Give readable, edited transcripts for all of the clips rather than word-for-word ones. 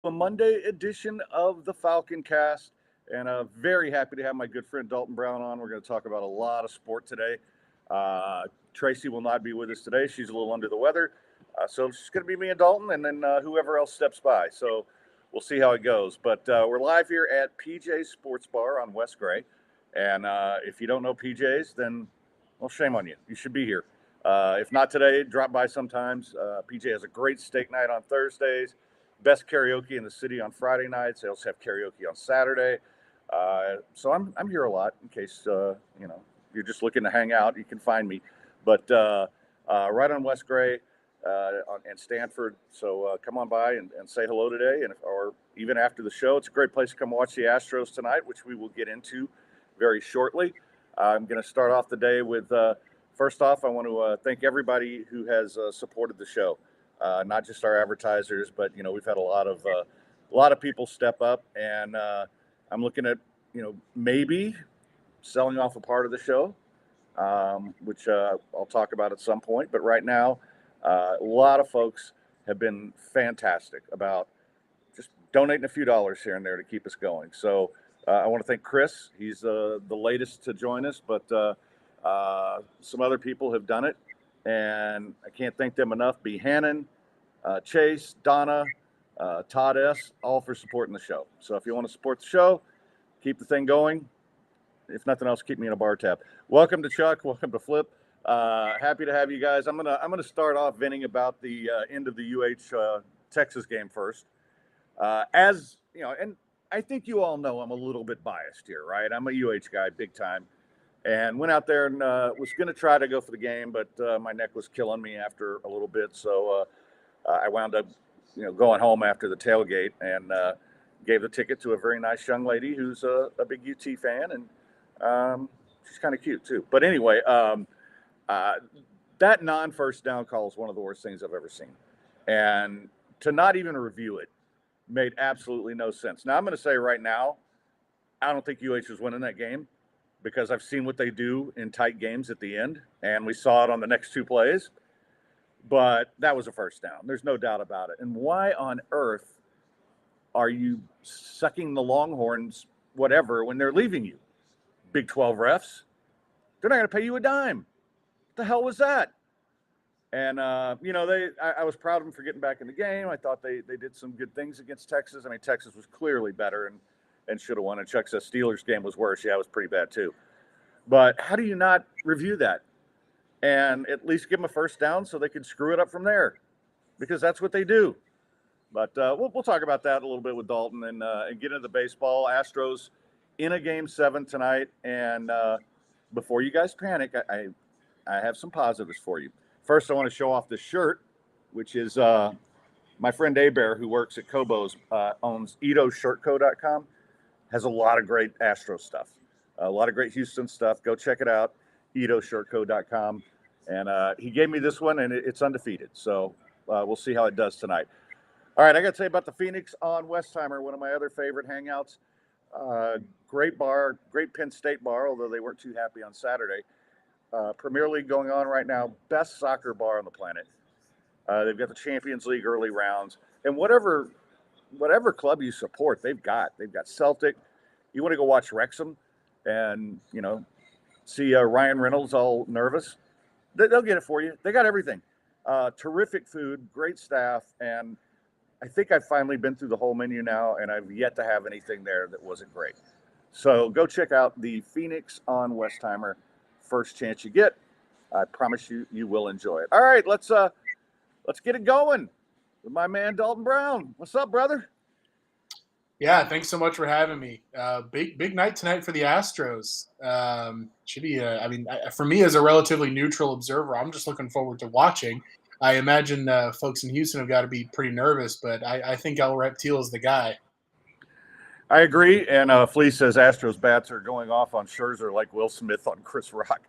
a Monday edition of the Falconcast, and very happy to have my good friend Dalton Brown on. We're going to talk about a lot of sport today. Uh, Tracy will not be with us today; she's a little under the weather, so it's just going to be me and Dalton, and then whoever else steps by. So we'll see how it goes. But we're live here at PJ's Sports Bar on West Gray, and if you don't know PJ's, then well, shame on you. You should be here. If not today, drop by sometimes. PJ has a great steak night on Thursdays, best karaoke in the city on Friday nights. They also have karaoke on Saturday. So I'm here a lot in case you're just looking to hang out. You can find me, but right on West Gray and Stanford. So come on by and say hello today, or even after the show. It's a great place to come watch the Astros tonight, which we will get into very shortly. I'm going to start off the day with. First off, I want to thank everybody who has supported the show, not just our advertisers, but we've had a lot of people step up, and I'm looking at maybe selling off a part of the show, which I'll talk about at some point. But right now, a lot of folks have been fantastic about just donating a few dollars here and there to keep us going. So I want to thank Chris. He's the latest to join us, but some other people have done it, and I can't thank them enough. B. Hannon, Chase, Donna, Todd S., all for supporting the show. So if you want to support the show, keep the thing going. If nothing else, keep me in a bar tab. Welcome to Chuck. Welcome to Flip. Happy to have you guys. I'm gonna start off venting about the end of the Texas game first. As you know, and I think you all know I'm a little bit biased here, right? I'm a guy, big time, and went out there and was going to try to go for the game, but my neck was killing me after a little bit, so I wound up, going home after the tailgate and gave the ticket to a very nice young lady who's a big UT fan, and she's kind of cute too. But anyway, that non-first down call is one of the worst things I've ever seen, and to not even review it made absolutely no sense. Now I'm going to say right now, I don't think UH was winning that game, because I've seen what they do in tight games at the end, and we saw it on the next two plays. But that was a first down. There's no doubt about it. And why on earth are you sucking the Longhorns, whatever, when they're leaving you? Big 12 refs, they're not going to pay you a dime. What the hell was that? And, I was proud of them for getting back in the game. I thought they did some good things against Texas. I mean, Texas was clearly better and should have won. And Chuck says Steelers game was worse. Yeah, it was pretty bad too. But how do you not review that and at least give them a first down so they can screw it up from there? Because that's what they do. But we'll talk about that a little bit with Dalton and get into the baseball. Astros in a game 7 tonight. And before you guys panic, I have some positives for you. First, I want to show off this shirt, which is my friend Abear, who works at Kobo's, owns EdoShirtCo.com. Has a lot of great Astro stuff, a lot of great Houston stuff. Go check it out, EdoShirtCo.com. And he gave me this one, and it's undefeated. So we'll see how it does tonight. All right, I got to tell you about the Phoenix on Westheimer, one of my other favorite hangouts. Great bar, great Penn State bar, although they weren't too happy on Saturday. Premier League going on right now, best soccer bar on the planet. They've got the Champions League early rounds, and whatever club you support, they've got Celtic. You want to go watch Wrexham and see Ryan Reynolds all nervous, they'll get it for you. They got everything. Terrific food, great staff, and I think I've finally been through the whole menu now, and I've yet to have anything there that wasn't great. So go check out the Phoenix on Westheimer. First chance you get, I promise you will enjoy it. All right, let's get it going with my man Dalton Brown. What's up, brother? Yeah, thanks so much for having me. Big night tonight for the Astros. Should be. For me as a relatively neutral observer, I'm just looking forward to watching. I imagine folks in Houston have got to be pretty nervous, but I think El Reptil is the guy. I agree. And Flea says Astros bats are going off on Scherzer like Will Smith on Chris Rock.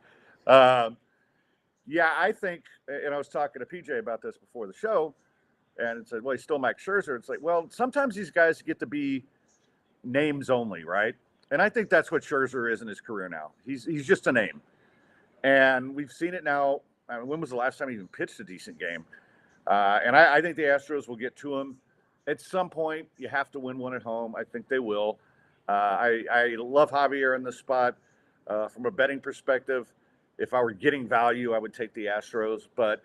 Yeah, I think, and I was talking to PJ about this before the show, and it said, well, he's still Max Scherzer. It's like, well, sometimes these guys get to be names only, right? And I think that's what Scherzer is in his career now. He's just a name. And we've seen it now. I mean, when was the last time he even pitched a decent game? And I think the Astros will get to him. at some point, you have to win one at home. I think they will. I love Javier in this spot. From a betting perspective, if I were getting value, I would take the Astros. But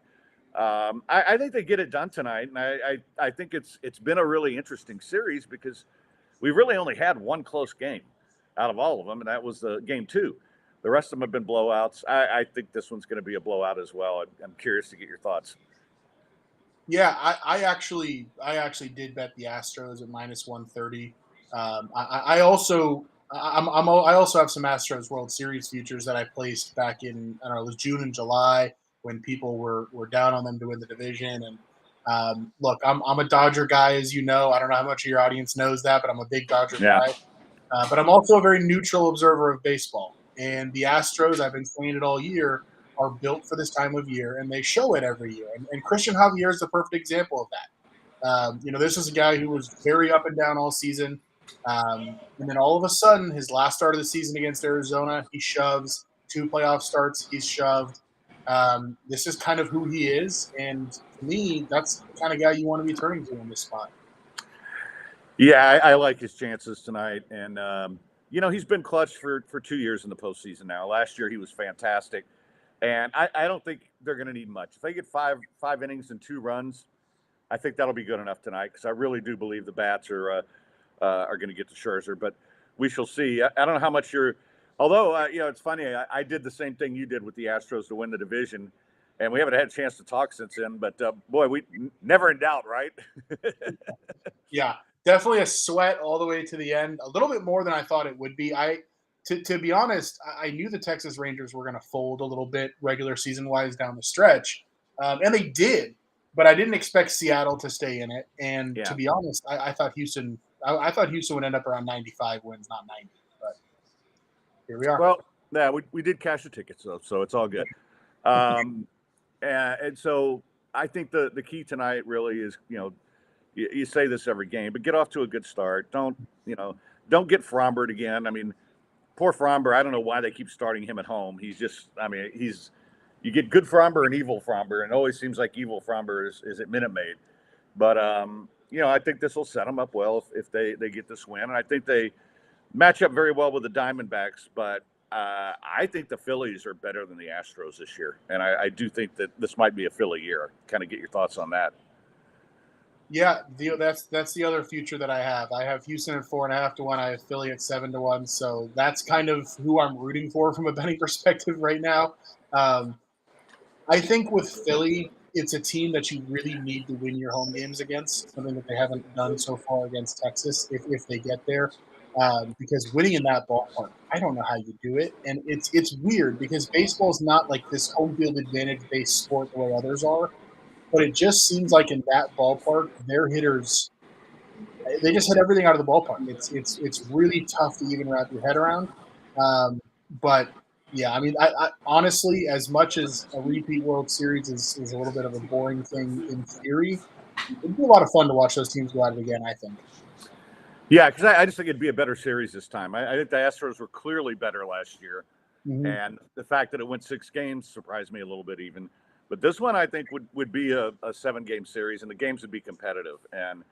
I think they get it done tonight, and I think it's been a really interesting series because we really only had one close game out of all of them, and that was the game two. The rest of them have been blowouts. I think this one's going to be a blowout as well. I'm curious to get your thoughts. Yeah, I actually did bet the Astros at -130. I also I also have some Astros World Series futures that I placed back in, I don't know, it was June and July when people were down on them to win the division. And look, I'm a Dodger guy, as you know. I don't know how much of your audience knows that, but I'm a big Dodger Yeah. guy. But I'm also a very neutral observer of baseball. And the Astros, I've been saying it all year, are built for this time of year, and they show it every year. And Christian Javier is the perfect example of that. This is a guy who was very up and down all season. And then all of a sudden, his last start of the season against Arizona, he shoves. 2 playoff starts, he's shoved. This is kind of who he is. And to me, that's the kind of guy you want to be turning to in this spot. Yeah, I like his chances tonight. And, he's been clutch for 2 years in the postseason now. Last year, he was fantastic. And I don't think they're going to need much. If they get five innings and 2 runs, I think that'll be good enough tonight because I really do believe the bats are going to get to Scherzer. But we shall see. I don't know how much you're – although, it's funny. I did the same thing you did with the Astros to win the division, and we haven't had a chance to talk since then. But, boy, we never in doubt, right? Yeah, definitely a sweat all the way to the end. A little bit more than I thought it would be. To be honest, I knew the Texas Rangers were going to fold a little bit regular season wise down the stretch, and they did. But I didn't expect Seattle to stay in it. And to be honest, I thought Houston. I thought Houston would end up around 95 wins, not 90. But here we are. Well, yeah, we did cash the tickets though, so it's all good. And so I think the key tonight really is, you say this every game, but get off to a good start. Don't get Fromberg again. I mean, poor Fromber. I don't know why they keep starting him at home. He's just, you get good Fromber and evil Fromber, and it always seems like evil Fromber is at Minute Maid. But, I think this will set them up well if they get this win. And I think they match up very well with the Diamondbacks, but I think the Phillies are better than the Astros this year. And I do think that this might be a Philly year. Kind of get your thoughts on that. Yeah, that's the other future that I have. I have Houston at 4.5 to 1. I have Philly at 7 to 1. So that's kind of who I'm rooting for from a betting perspective right now. I think with Philly, it's a team that you really need to win your home games against, something that they haven't done so far against Texas if they get there. Because winning in that ballpark, I don't know how you do it. And it's weird because baseball is not like this home field advantage based sport the way others are. But it just seems like in that ballpark, their hitters, they just hit everything out of the ballpark. It's really tough to even wrap your head around. But yeah, I honestly, as much as a repeat World Series is a little bit of a boring thing in theory, it'd be a lot of fun to watch those teams go at it again, I think. Yeah, because I just think it'd be a better series this time. I think the Astros were clearly better last year. Mm-hmm. And the fact that it went 6 games surprised me a little bit even. But this one, I think, would be a 7-game series, and the games would be competitive. And,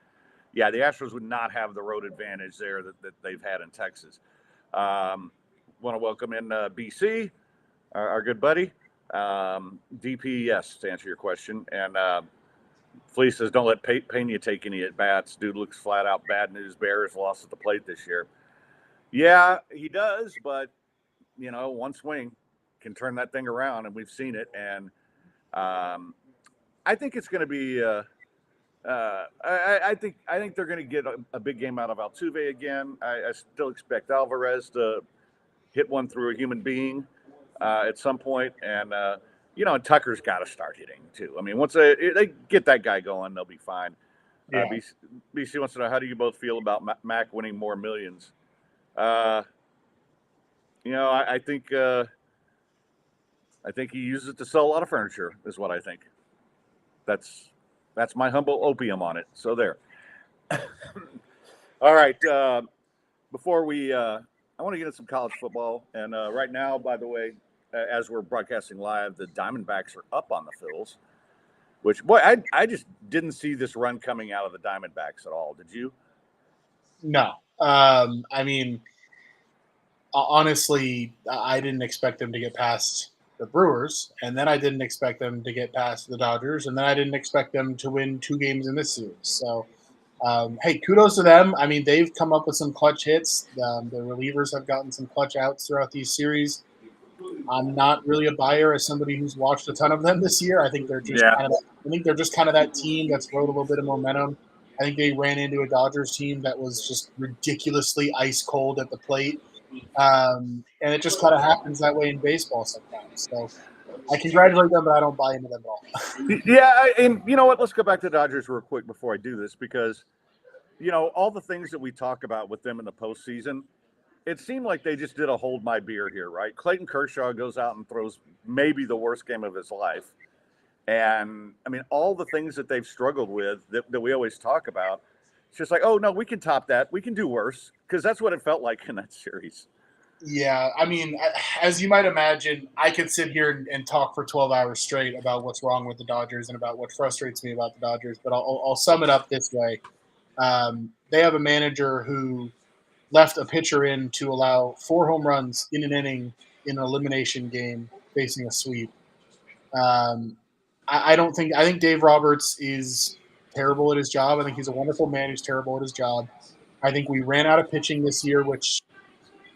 yeah, the Astros would not have the road advantage there that they've had in Texas. Want to welcome in BC, our good buddy. DP, yes, to answer your question. And Flea says, don't let Pena take any at-bats. Dude looks flat out bad news. Bears lost at the plate this year. Yeah, he does, but, one swing can turn that thing around, and we've seen it. And I think it's going to be. I think they're going to get a big game out of Altuve again. I still expect Alvarez to hit one through a human being at some point, and Tucker's got to start hitting too. I mean, once they get that guy going, they'll be fine. Yeah. BC wants to know, how do you both feel about Mac winning more millions? I think he uses it to sell a lot of furniture, is what I think. That's my humble opium on it. So there. All right. Before we, I want to get into some college football. And right now, by the way, as we're broadcasting live, the Diamondbacks are up on the Phils. which, boy, I just didn't see this run coming out of the Diamondbacks at all. Did you? No. I mean, honestly, I didn't expect them to get past the Brewers, and then I didn't expect them to get past the Dodgers, and then I didn't expect them to win 2 games in this series. So, hey, kudos to them. I mean, they've come up with some clutch hits. The relievers have gotten some clutch outs throughout these series. I'm not really a buyer as somebody who's watched a ton of them this year. I think they're just Yeah. kind of that team that's rode a little bit of momentum. I think they ran into a Dodgers team that was just ridiculously ice cold at the plate. And it just kind of happens that way in baseball sometimes. So I congratulate them, but I don't buy into them at all. Yeah, and you know what? Let's go back to the Dodgers real quick before I do this, because all the things that we talk about with them in the postseason, it seemed like they just did a hold my beer here, right? Clayton Kershaw goes out and throws maybe the worst game of his life. And I mean, all the things that they've struggled with that we always talk about, it's just like, oh, no, we can top that. We can do worse, because that's what it felt like in that series. Yeah, I mean, as you might imagine, I could sit here and talk for 12 hours straight about what's wrong with the Dodgers and about what frustrates me about the Dodgers, but I'll sum it up this way. They have a manager who left a pitcher in to allow 4 home runs in an inning in an elimination game facing a sweep. Um, I think Dave Roberts is terrible at his job. I think he's a wonderful man who's terrible at his job. I think we ran out of pitching this year, which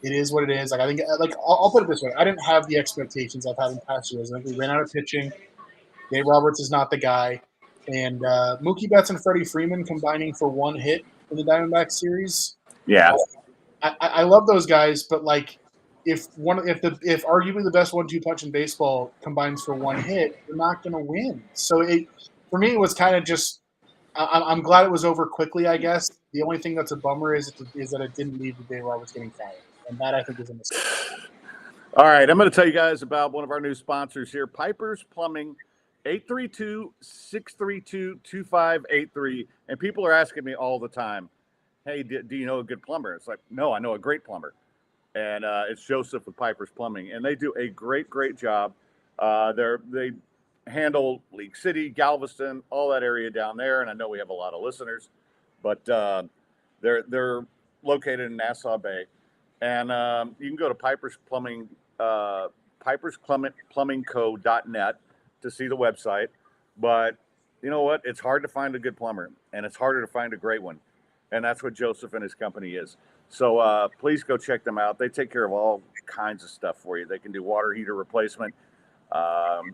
it is what it is. Like I think, like I'll put it this way: I didn't have the expectations I've had in past years. I think we ran out of pitching. Dave Roberts is not the guy, and Mookie Betts and Freddie Freeman combining for 1 hit in the Diamondback series. Yeah. I love those guys, but like if arguably the best 1-2 punch in baseball combines for 1 hit, they're not going to win. So for me, it was kind of just. I'm glad it was over quickly. I guess the only thing that's a bummer is that it didn't lead to Dave Roberts getting fired, and that I think is a mistake. All right, I'm going to tell you guys about one of our new sponsors here, Piper's Plumbing, 832-632-2583. And people are asking me all the time, hey, do you know a good plumber? It's like, no, I know a great plumber. And it's Joseph with Piper's Plumbing. And they do a great, great job. They handle League City, Galveston, all that area down there. And I know we have a lot of listeners. But they're located in Nassau Bay. And you can go to Piper's Plumbing, pipersplumbingco.net to see the website. But you know what? It's hard to find a good plumber, and it's harder to find a great one. And that's what Joseph and his company is. So please go check them out. They take care of all kinds of stuff for you. They can do water heater replacement,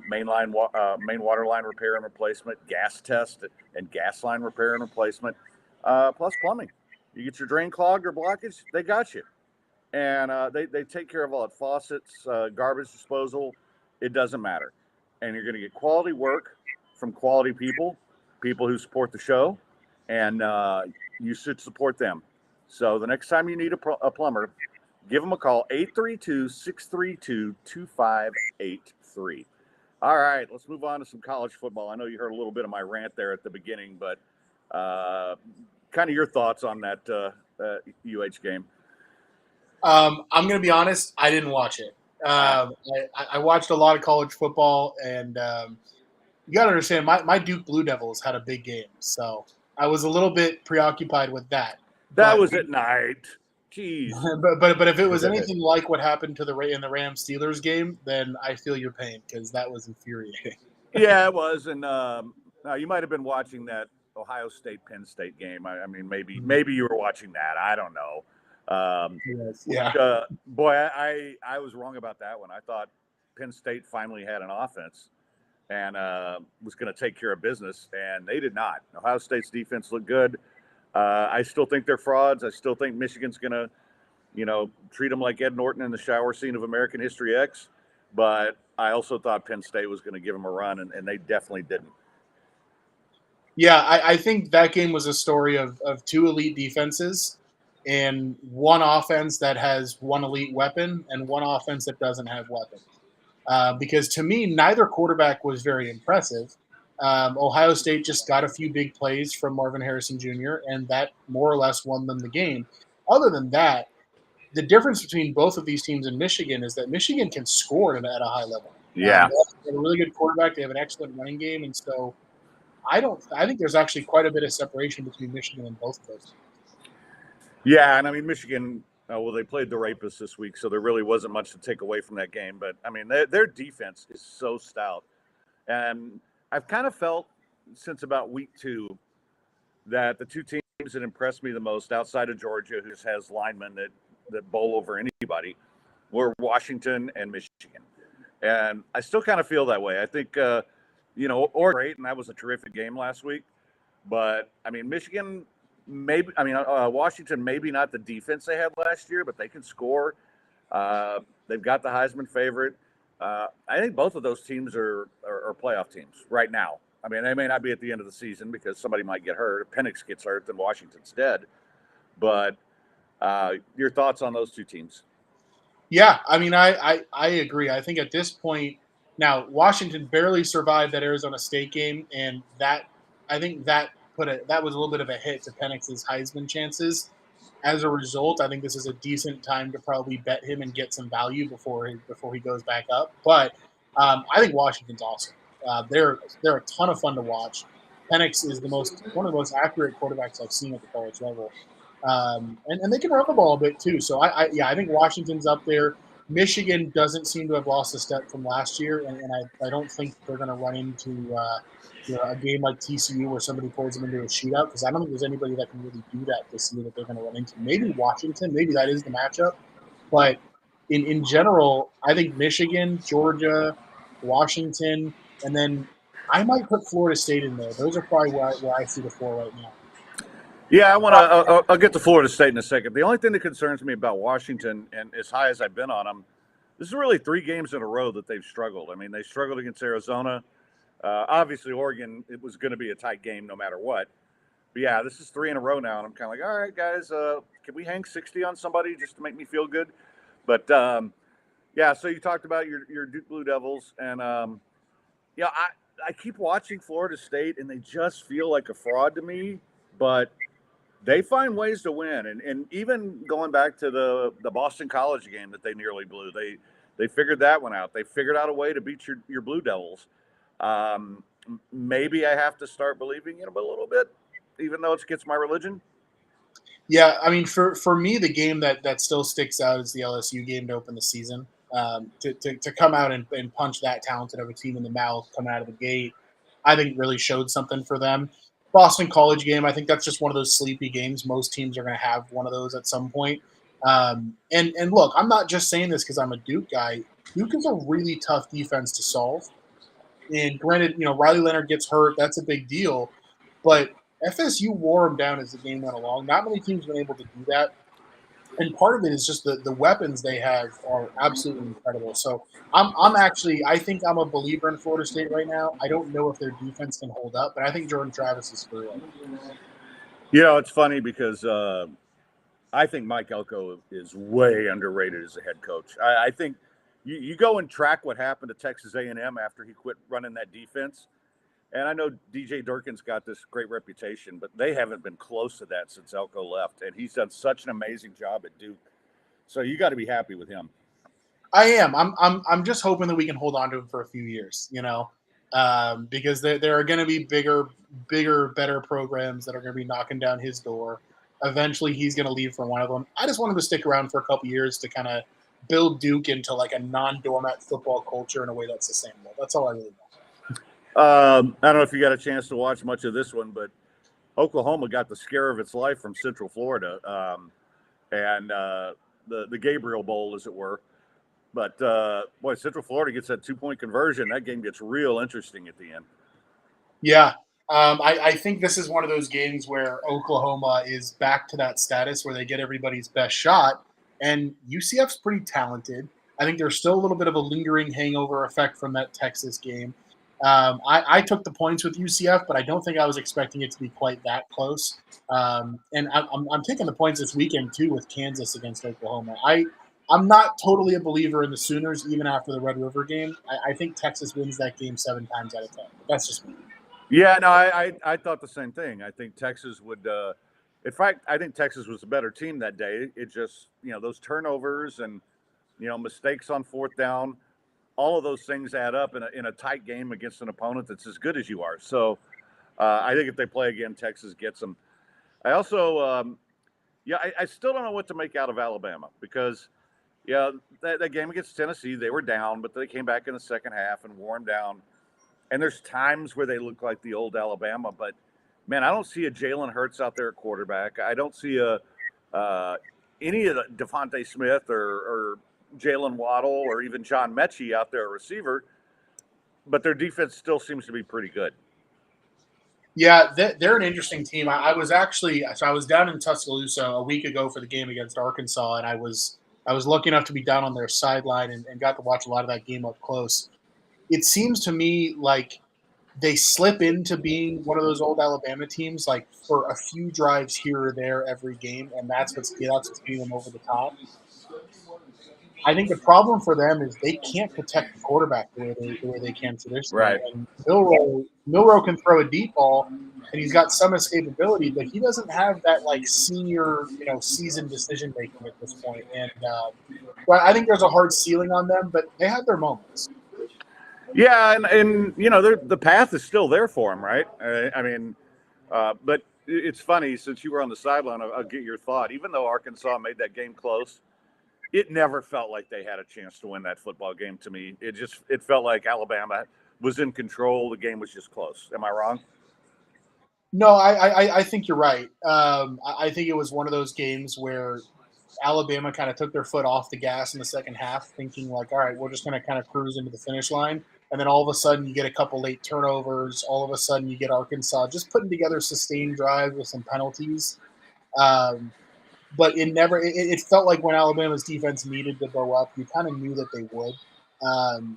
main water line repair and replacement, gas test and gas line repair and replacement, plus plumbing. You get your drain clogged or blockage, they got you. And they take care of all that, faucets, garbage disposal. It doesn't matter. And you're going to get quality work from quality people who support the show, and you should support them. So the next time you need a plumber, give them a call, 832-632-2583. All right, let's move on to some college football. I know you heard a little bit of my rant there at the beginning, but kind of your thoughts on that UH game. I'm going to be honest. I didn't watch it. I watched a lot of college football, and you got to understand, my Duke Blue Devils had a big game, so I was a little bit preoccupied with that. That was at night. Jeez. But if it was anything like what happened to in the Rams Steelers game, then I feel your pain, because that was infuriating. Yeah, it was, and you might have been watching that Ohio State Penn State game. I mean, maybe you were watching that. I don't know. Yes, yeah. Boy, I was wrong about that one. I thought Penn State finally had an offense and was going to take care of business, and they did not. Ohio State's defense looked good. I still think they're frauds. I still think Michigan's going to, treat them like Ed Norton in the shower scene of American History X. But I also thought Penn State was going to give them a run, and they definitely didn't. Yeah, I think that game was a story of 2 elite defenses and one offense that has one elite weapon and one offense that doesn't have weapons. Because to me, neither quarterback was very impressive. Ohio State just got a few big plays from Marvin Harrison Jr., and that more or less won them the game. Other than that, the difference between both of these teams in Michigan is that Michigan can score at a high level. Yeah. They have a really good quarterback. They have an excellent running game, and so I think there's actually quite a bit of separation between Michigan and both of those teams. Yeah, and I mean Michigan. Well, they played the Rapists this week, so there really wasn't much to take away from that game. But I mean, their defense is so stout, and I've kind of felt since about week 2 that the two teams that impressed me the most outside of Georgia, who just has linemen that bowl over anybody, were Washington and Michigan. And I still kind of feel that way. I think, Oregon great, and that was a terrific game last week. But I mean, Michigan, Washington, maybe not the defense they had last year, but they can score. They've got the Heisman favorite. I think both of those teams are playoff teams right now. I mean, they may not be at the end of the season because somebody might get hurt. If Penix gets hurt, then Washington's dead. But your thoughts on those two teams? Yeah, I mean, I agree. I think at this point now, Washington barely survived that Arizona State game, and I think that that was a little bit of a hit to Penix's Heisman chances. As a result, I think this is a decent time to probably bet him and get some value before he goes back up. But I think Washington's awesome. They're a ton of fun to watch. Penix is one of the most accurate quarterbacks I've seen at the college level. And they can run the ball a bit too. So I think Washington's up there. Michigan doesn't seem to have lost a step from last year, and I don't think they're going to run into a game like TCU where somebody pulls them into a shootout, because I don't think there's anybody that can really do that this year that they're going to run into. Maybe Washington, maybe that is the matchup, but in general, I think Michigan, Georgia, Washington, and then I might put Florida State in there. Those are probably where I see the four right now. Yeah, I want to. I'll get to Florida State in a second. The only thing that concerns me about Washington, and as high as I've been on them, this is really 3 games in a row that they've struggled. I mean, they struggled against Arizona. Obviously, Oregon, it was going to be a tight game no matter what. But yeah, this is 3 in a row now, and I'm kind of like, all right, guys, can we hang 60 on somebody just to make me feel good? But yeah, so you talked about your Duke Blue Devils, and I keep watching Florida State, and they just feel like a fraud to me, but they find ways to win. And even going back to the Boston College game that they nearly blew, they figured that one out. They figured out a way to beat your Blue Devils. Maybe I have to start believing in them a little bit, even though it's against my religion. Yeah, I mean, for me, the game that still sticks out is the LSU game to open the season. To come out and punch that talented of a team in the mouth coming out of the gate, I think really showed something for them. Boston College game, I think that's just one of those sleepy games. Most teams are going to have one of those at some point. And look, I'm not just saying this because I'm a Duke guy. Duke is a really tough defense to solve. And granted, Riley Leonard gets hurt. That's a big deal. But FSU wore them down as the game went along. Not many teams have been able to do that. And part of it is just the weapons they have are absolutely incredible. So I think I'm a believer in Florida State right now. I don't know if their defense can hold up, but I think Jordan Travis is for real. It's funny because I think Mike Elko is way underrated as a head coach. I think you go and track what happened to Texas A&M after he quit running that defense. And I know DJ Durkin's got this great reputation, but they haven't been close to that since Elko left. And he's done such an amazing job at Duke. So you got to be happy with him. I am. I'm just hoping that we can hold on to him for a few years, because there are going to be bigger, better programs that are going to be knocking down his door. Eventually, he's going to leave for one of them. I just want him to stick around for a couple years to kind of build Duke into like a non-doormat football culture in a way that's sustainable. That's all I really want. I don't know if you got a chance to watch much of this one, but Oklahoma got the scare of its life from Central Florida, and the Gabriel Bowl, as it were. But boy, Central Florida gets that 2-point conversion. That game gets real interesting at the end. Yeah, I think this is one of those games where Oklahoma is back to that status where they get everybody's best shot, and UCF's pretty talented. I think there's still a little bit of a lingering hangover effect from that Texas game. I took the points with UCF, but I don't think I was expecting it to be quite that close. And I'm taking the points this weekend too with Kansas against Oklahoma. I'm not totally a believer in the Sooners even after the Red River game. I think Texas wins that game 7 times out of 10. But that's just me. Yeah, no, I thought the same thing. I think Texas would. In fact, I think Texas was a better team that day. It just those turnovers and mistakes on 4th down. All of those things add up in a tight game against an opponent that's as good as you are. So I think if they play again, Texas gets them. I also, I still don't know what to make out of Alabama because, that game against Tennessee, they were down, but they came back in the second half and wore them down. And there's times where they look like the old Alabama, but man, I don't see a Jalen Hurts out there at quarterback. I don't see any of the Devontae Smith or Jalen Waddle or even John Mechie out there, a receiver. But their defense still seems to be pretty good. Yeah, they're an interesting team. I was down in Tuscaloosa a week ago for the game against Arkansas, and I was lucky enough to be down on their sideline and got to watch a lot of that game up close. It seems to me like they slip into being one of those old Alabama teams, like for a few drives here or there every game, and that's what's getting them over the top. I think the problem for them is they can't protect the quarterback the way they can traditionally. Right. And Milroe can throw a deep ball, and he's got some escapability, but he doesn't have that like senior, seasoned decision making at this point. And but I think there's a hard ceiling on them, but they have their moments. Yeah, and the path is still there for them, right? But it's funny, since you were on the sideline, I'll get your thought. Even though Arkansas made that game close, it never felt like they had a chance to win that football game to me. It felt like Alabama was in control. The game was just close. Am I wrong? No, I think you're right. I think it was one of those games where Alabama kind of took their foot off the gas in the second half, thinking like, all right, we're just going to kind of cruise into the finish line. And then all of a sudden you get a couple late turnovers. All of a sudden you get Arkansas just putting together sustained drives with some penalties. But it felt like when Alabama's defense needed to go up, you kind of knew that they would. And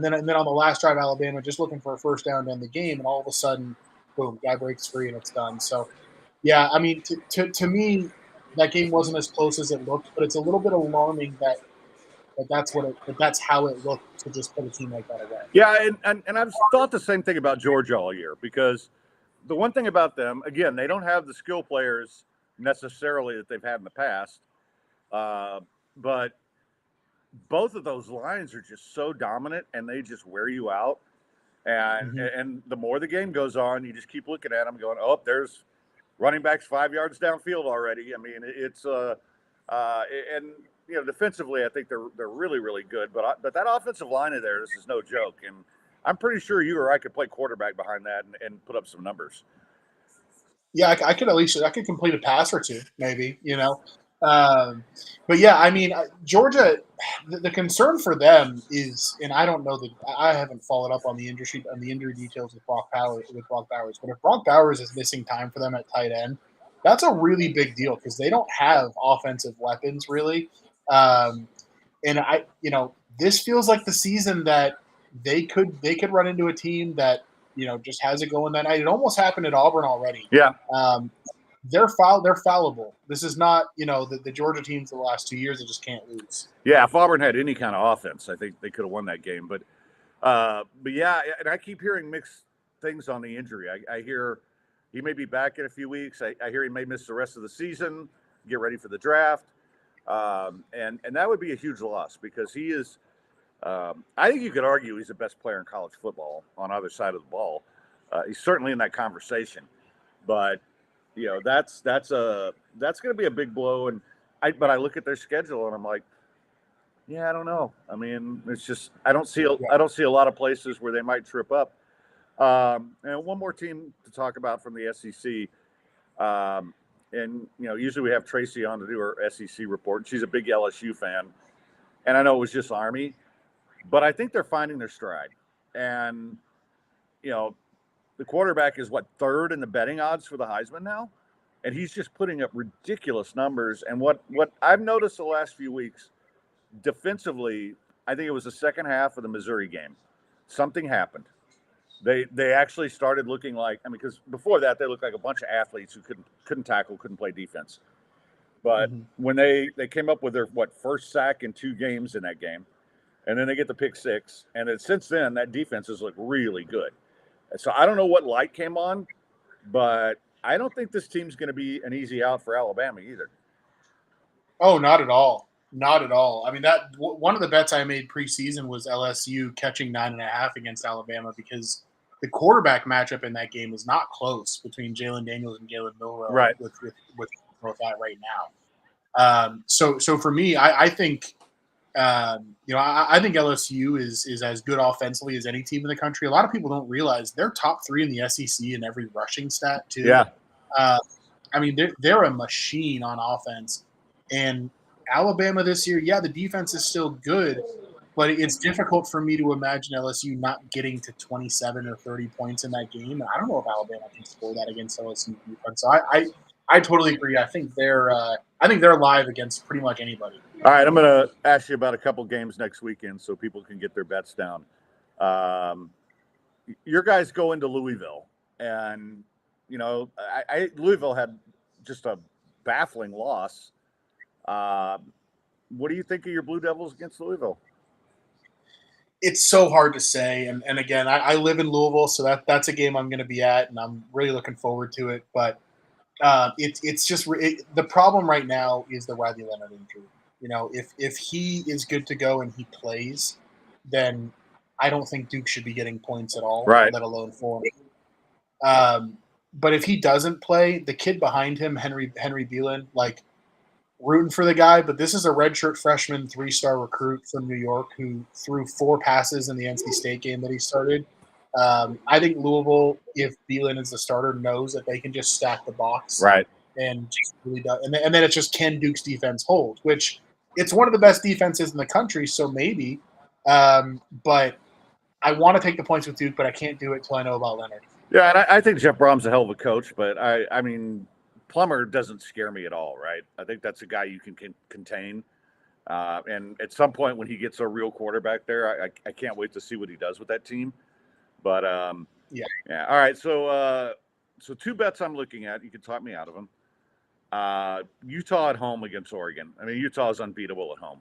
then on the last drive, Alabama just looking for a first down to end the game, and all of a sudden, boom, guy breaks free and it's done. So, yeah, I mean, to me, that game wasn't as close as it looked, but it's a little bit alarming that that's how it looked to just put a team like that away. Yeah, and I've thought the same thing about Georgia all year, because the one thing about them, again, they don't have the skill players necessarily that they've had in the past, but both of those lines are just so dominant, and they just wear you out. And the more the game goes on, you just keep looking at them going, oh, there's running backs 5 yards downfield already. I mean, it's defensively, I think they're really, really good. But that offensive line of theirs is no joke. And I'm pretty sure you or I could play quarterback behind that and put up some numbers. Yeah, I could complete a pass or two, maybe, but yeah, I mean, Georgia, the concern for them is, and I don't know I haven't followed up on the injury details with Brock Bowers, but if Brock Bowers is missing time for them at tight end, that's a really big deal because they don't have offensive weapons really. And this feels like the season that they could run into a team that just has it going that night. It almost happened at Auburn already. Yeah. They're fallible. This is not, the Georgia teams the last 2 years that just can't lose. Yeah, if Auburn had any kind of offense, I think they could have won that game. But yeah, and I keep hearing mixed things on the injury. I hear he may be back in a few weeks. I hear he may miss the rest of the season, get ready for the draft. And that would be a huge loss because he is I think you could argue he's the best player in college football on either side of the ball. He's certainly in that conversation. But that's going to be a big blow. And I look at their schedule and I'm like, yeah, I don't know. I mean, it's just I don't see a lot of places where they might trip up. And one more team to talk about from the SEC. And usually we have Tracy on to do her SEC report. She's a big LSU fan, and I know it was just Army, but I think they're finding their stride. And the quarterback is third in the betting odds for the Heisman now, and he's just putting up ridiculous numbers. And what I've noticed the last few weeks, defensively, I think it was the second half of the Missouri game, something happened. They actually started looking like, because before that they looked like a bunch of athletes who couldn't tackle, couldn't play defense. But when they came up with their first sack in 2 games in that game, and then they get the pick 6, and then since then that defense has looked really good. So I don't know what light came on, but I don't think this team's going to be an easy out for Alabama either. Oh, not at all. Not at all. I mean, that one of the bets I made preseason was LSU catching 9.5 against Alabama because the quarterback matchup in that game is not close between Jalen Daniels and Galen Milroe Right. with that right now. So for me, I think I think LSU is as good offensively as any team in the country. A lot of people don't realize they're top 3 in the SEC in every rushing stat too. Yeah. I mean, they're a machine on offense. And Alabama this year, yeah, the defense is still good, but it's difficult for me to imagine LSU not getting to 27 or 30 points in that game. And I don't know if Alabama can score that against LSU defense. So I totally agree. I think they're live against pretty much anybody. All right, I'm going to ask you about a couple games next weekend so people can get their bets down. Your guys go into Louisville, and Louisville had just a baffling loss. What do you think of your Blue Devils against Louisville? It's so hard to say, and again, I live in Louisville, so that's a game I'm going to be at, and I'm really looking forward to it. But it's just the problem right now is the Riley Leonard injury. If he is good to go and he plays, then I don't think Duke should be getting points at all, right, let alone 4. But if he doesn't play, the kid behind him, Henry Beelan, rooting for the guy, but this is a redshirt freshman 3-star recruit from New York who threw 4 passes in the NC State game that he started. I think Louisville, if Beelan is the starter, knows that they can just stack the box, right, and just really does. And then it's just, can Duke's defense hold? Which it's one of the best defenses in the country, so maybe. But I want to take the points with Duke, but I can't do it till I know about Leonard. Yeah, and I think Jeff Brom's a hell of a coach, but I mean, Plummer doesn't scare me at all, right? I think that's a guy you can contain. And at some point when he gets a real quarterback there, I can't wait to see what he does with that team. But yeah. All right, so 2 bets I'm looking at. You can talk me out of them. Utah at home against Oregon. I mean, Utah is unbeatable at home,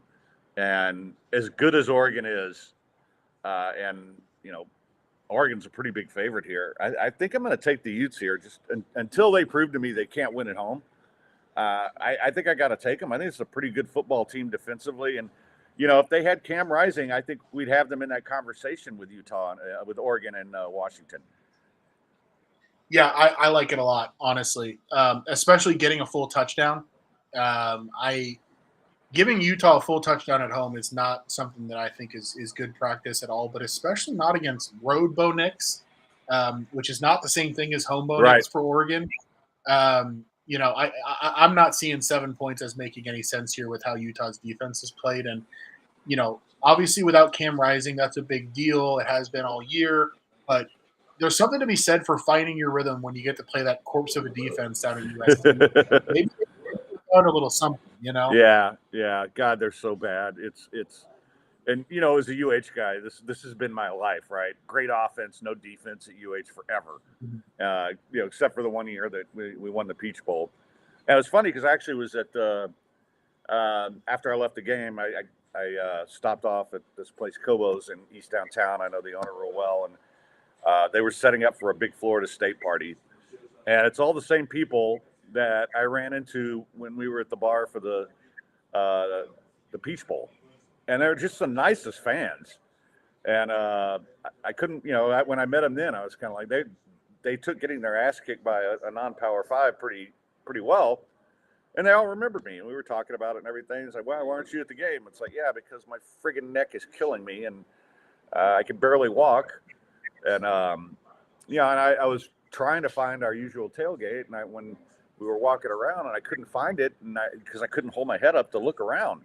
and as good as Oregon is, Oregon's a pretty big favorite here. I think I'm going to take the Utes here just until they prove to me they can't win at home. I think I got to take them. I think it's a pretty good football team defensively. And, if they had Cam Rising, I think we'd have them in that conversation with Utah, with Oregon and Washington. Yeah, I like it a lot, honestly, especially getting a full touchdown. Giving Utah a full touchdown at home is not something that I think is good practice at all, but especially not against road Bo Nix, which is not the same thing as home Bo Nix for Oregon. I'm not seeing 7 points as making any sense here with how Utah's defense has played. And, obviously without Cam Rising, that's a big deal. It has been all year, but there's something to be said for finding your rhythm when you get to play that corpse of a defense down in USC. Maybe a little something, Yeah. God, they're so bad. It's and as a UH guy, this has been my life, right? Great offense, no defense at UH forever. Mm-hmm. Except for the 1 year that we won the Peach Bowl. And it was funny because I actually was at after I left the game, I stopped off at this place Kobo's in East Downtown. I know the owner real well, and they were setting up for a big Florida State party, and it's all the same people that I ran into when we were at the bar for the Peach Bowl, and they're just the nicest fans. And I couldn't, when I met them then, I was kind of like they took getting their ass kicked by a non-Power 5 pretty well, and they all remembered me, and we were talking about it and everything. It's like, well, why aren't you at the game? It's like, yeah, because my friggin' neck is killing me, and I can barely walk, and I was trying to find our usual tailgate, and when we were walking around, and I couldn't find it, and because I couldn't hold my head up to look around.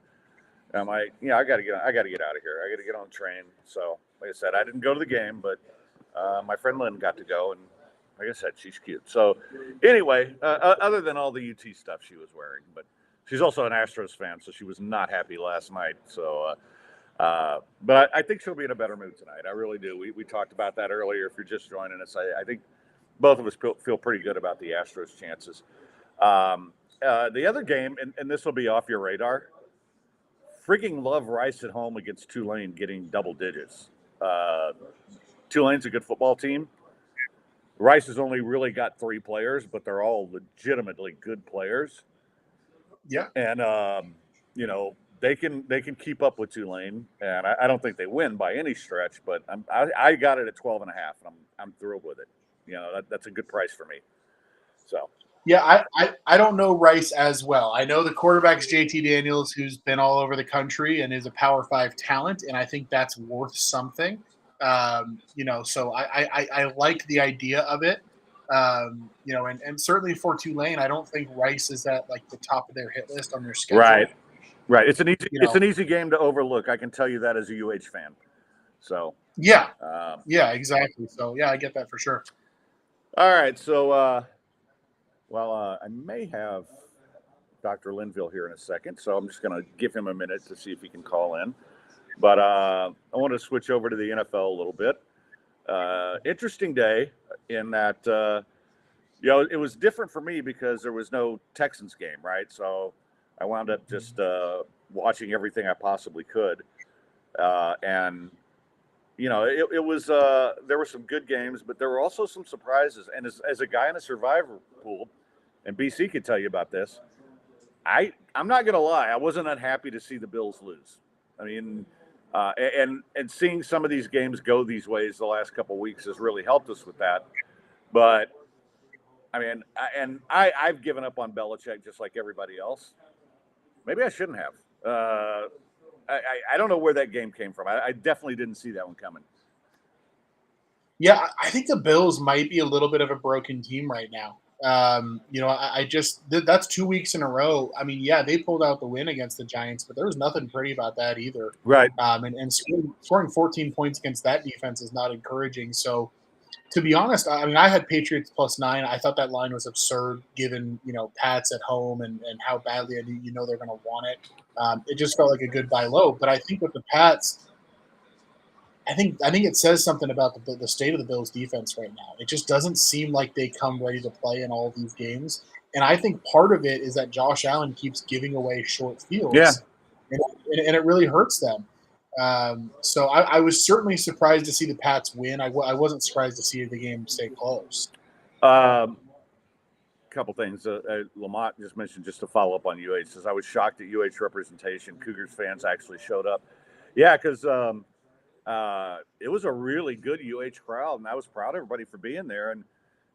And I'm like, I got to get out of here. I got to get on the train. So, like I said, I didn't go to the game, but my friend Lynn got to go, and like I said, she's cute. So, anyway, other than all the UT stuff she was wearing, but she's also an Astros fan, so she was not happy last night. So, but I think she'll be in a better mood tonight. I really do. We talked about that earlier. If you're just joining us, I think both of us feel pretty good about the Astros' chances. The other game, and this will be off your radar, frigging love Rice at home against Tulane getting double digits. Tulane's a good football team. Rice has only really got 3 players, but they're all legitimately good players. Yeah. And, they can keep up with Tulane, and I don't think they win by any stretch. But I got it at 12.5, and I'm thrilled with it. That's a good price for me. So. Yeah, I don't know Rice as well. I know the quarterback's JT Daniels, who's been all over the country and is a Power 5 talent, and I think that's worth something. So I like the idea of it. And certainly for Tulane, I don't think Rice is at like the top of their hit list on their schedule. Right. It's an easy game to overlook. I can tell you that as a UH fan. So yeah, exactly. So yeah, I get that for sure. All right, so. I may have Dr. Linville here in a second, so I'm just going to give him a minute to see if he can call in. But I want to switch over to the NFL a little bit. Interesting day in that, it was different for me because there was no Texans game, right? So I wound up just watching everything I possibly could. It was there were some good games, but there were also some surprises. And as a guy in a survivor pool, and BC could tell you about this, I'm not going to lie, I wasn't unhappy to see the Bills lose. I mean, and seeing some of these games go these ways the last couple of weeks has really helped us with that. But I mean, I've given up on Belichick just like everybody else. Maybe I shouldn't have. I don't know where that game came from. I definitely didn't see that one coming. Yeah, I think the Bills might be a little bit of a broken team right now. That's 2 weeks in a row. I mean, yeah, they pulled out the win against the Giants, but there was nothing pretty about that either. Right. And scoring 14 points against that defense is not encouraging. So, to be honest, I mean, I had Patriots +9. I thought that line was absurd given, Pats at home and how badly they're going to want it. It just felt like a good buy low. But I think with the Pats, I think it says something about the state of the Bills defense right now. It just doesn't seem like they come ready to play in all of these games. And I think part of it is that Josh Allen keeps giving away short fields. Yeah. And it really hurts them. So I was certainly surprised to see the Pats win. I wasn't surprised to see the game stay close. Couple things. Lamont just mentioned, just to follow up on UH, says I was shocked at UH representation. Cougars fans actually showed up. Yeah, because it was a really good UH crowd, and I was proud of everybody for being there. And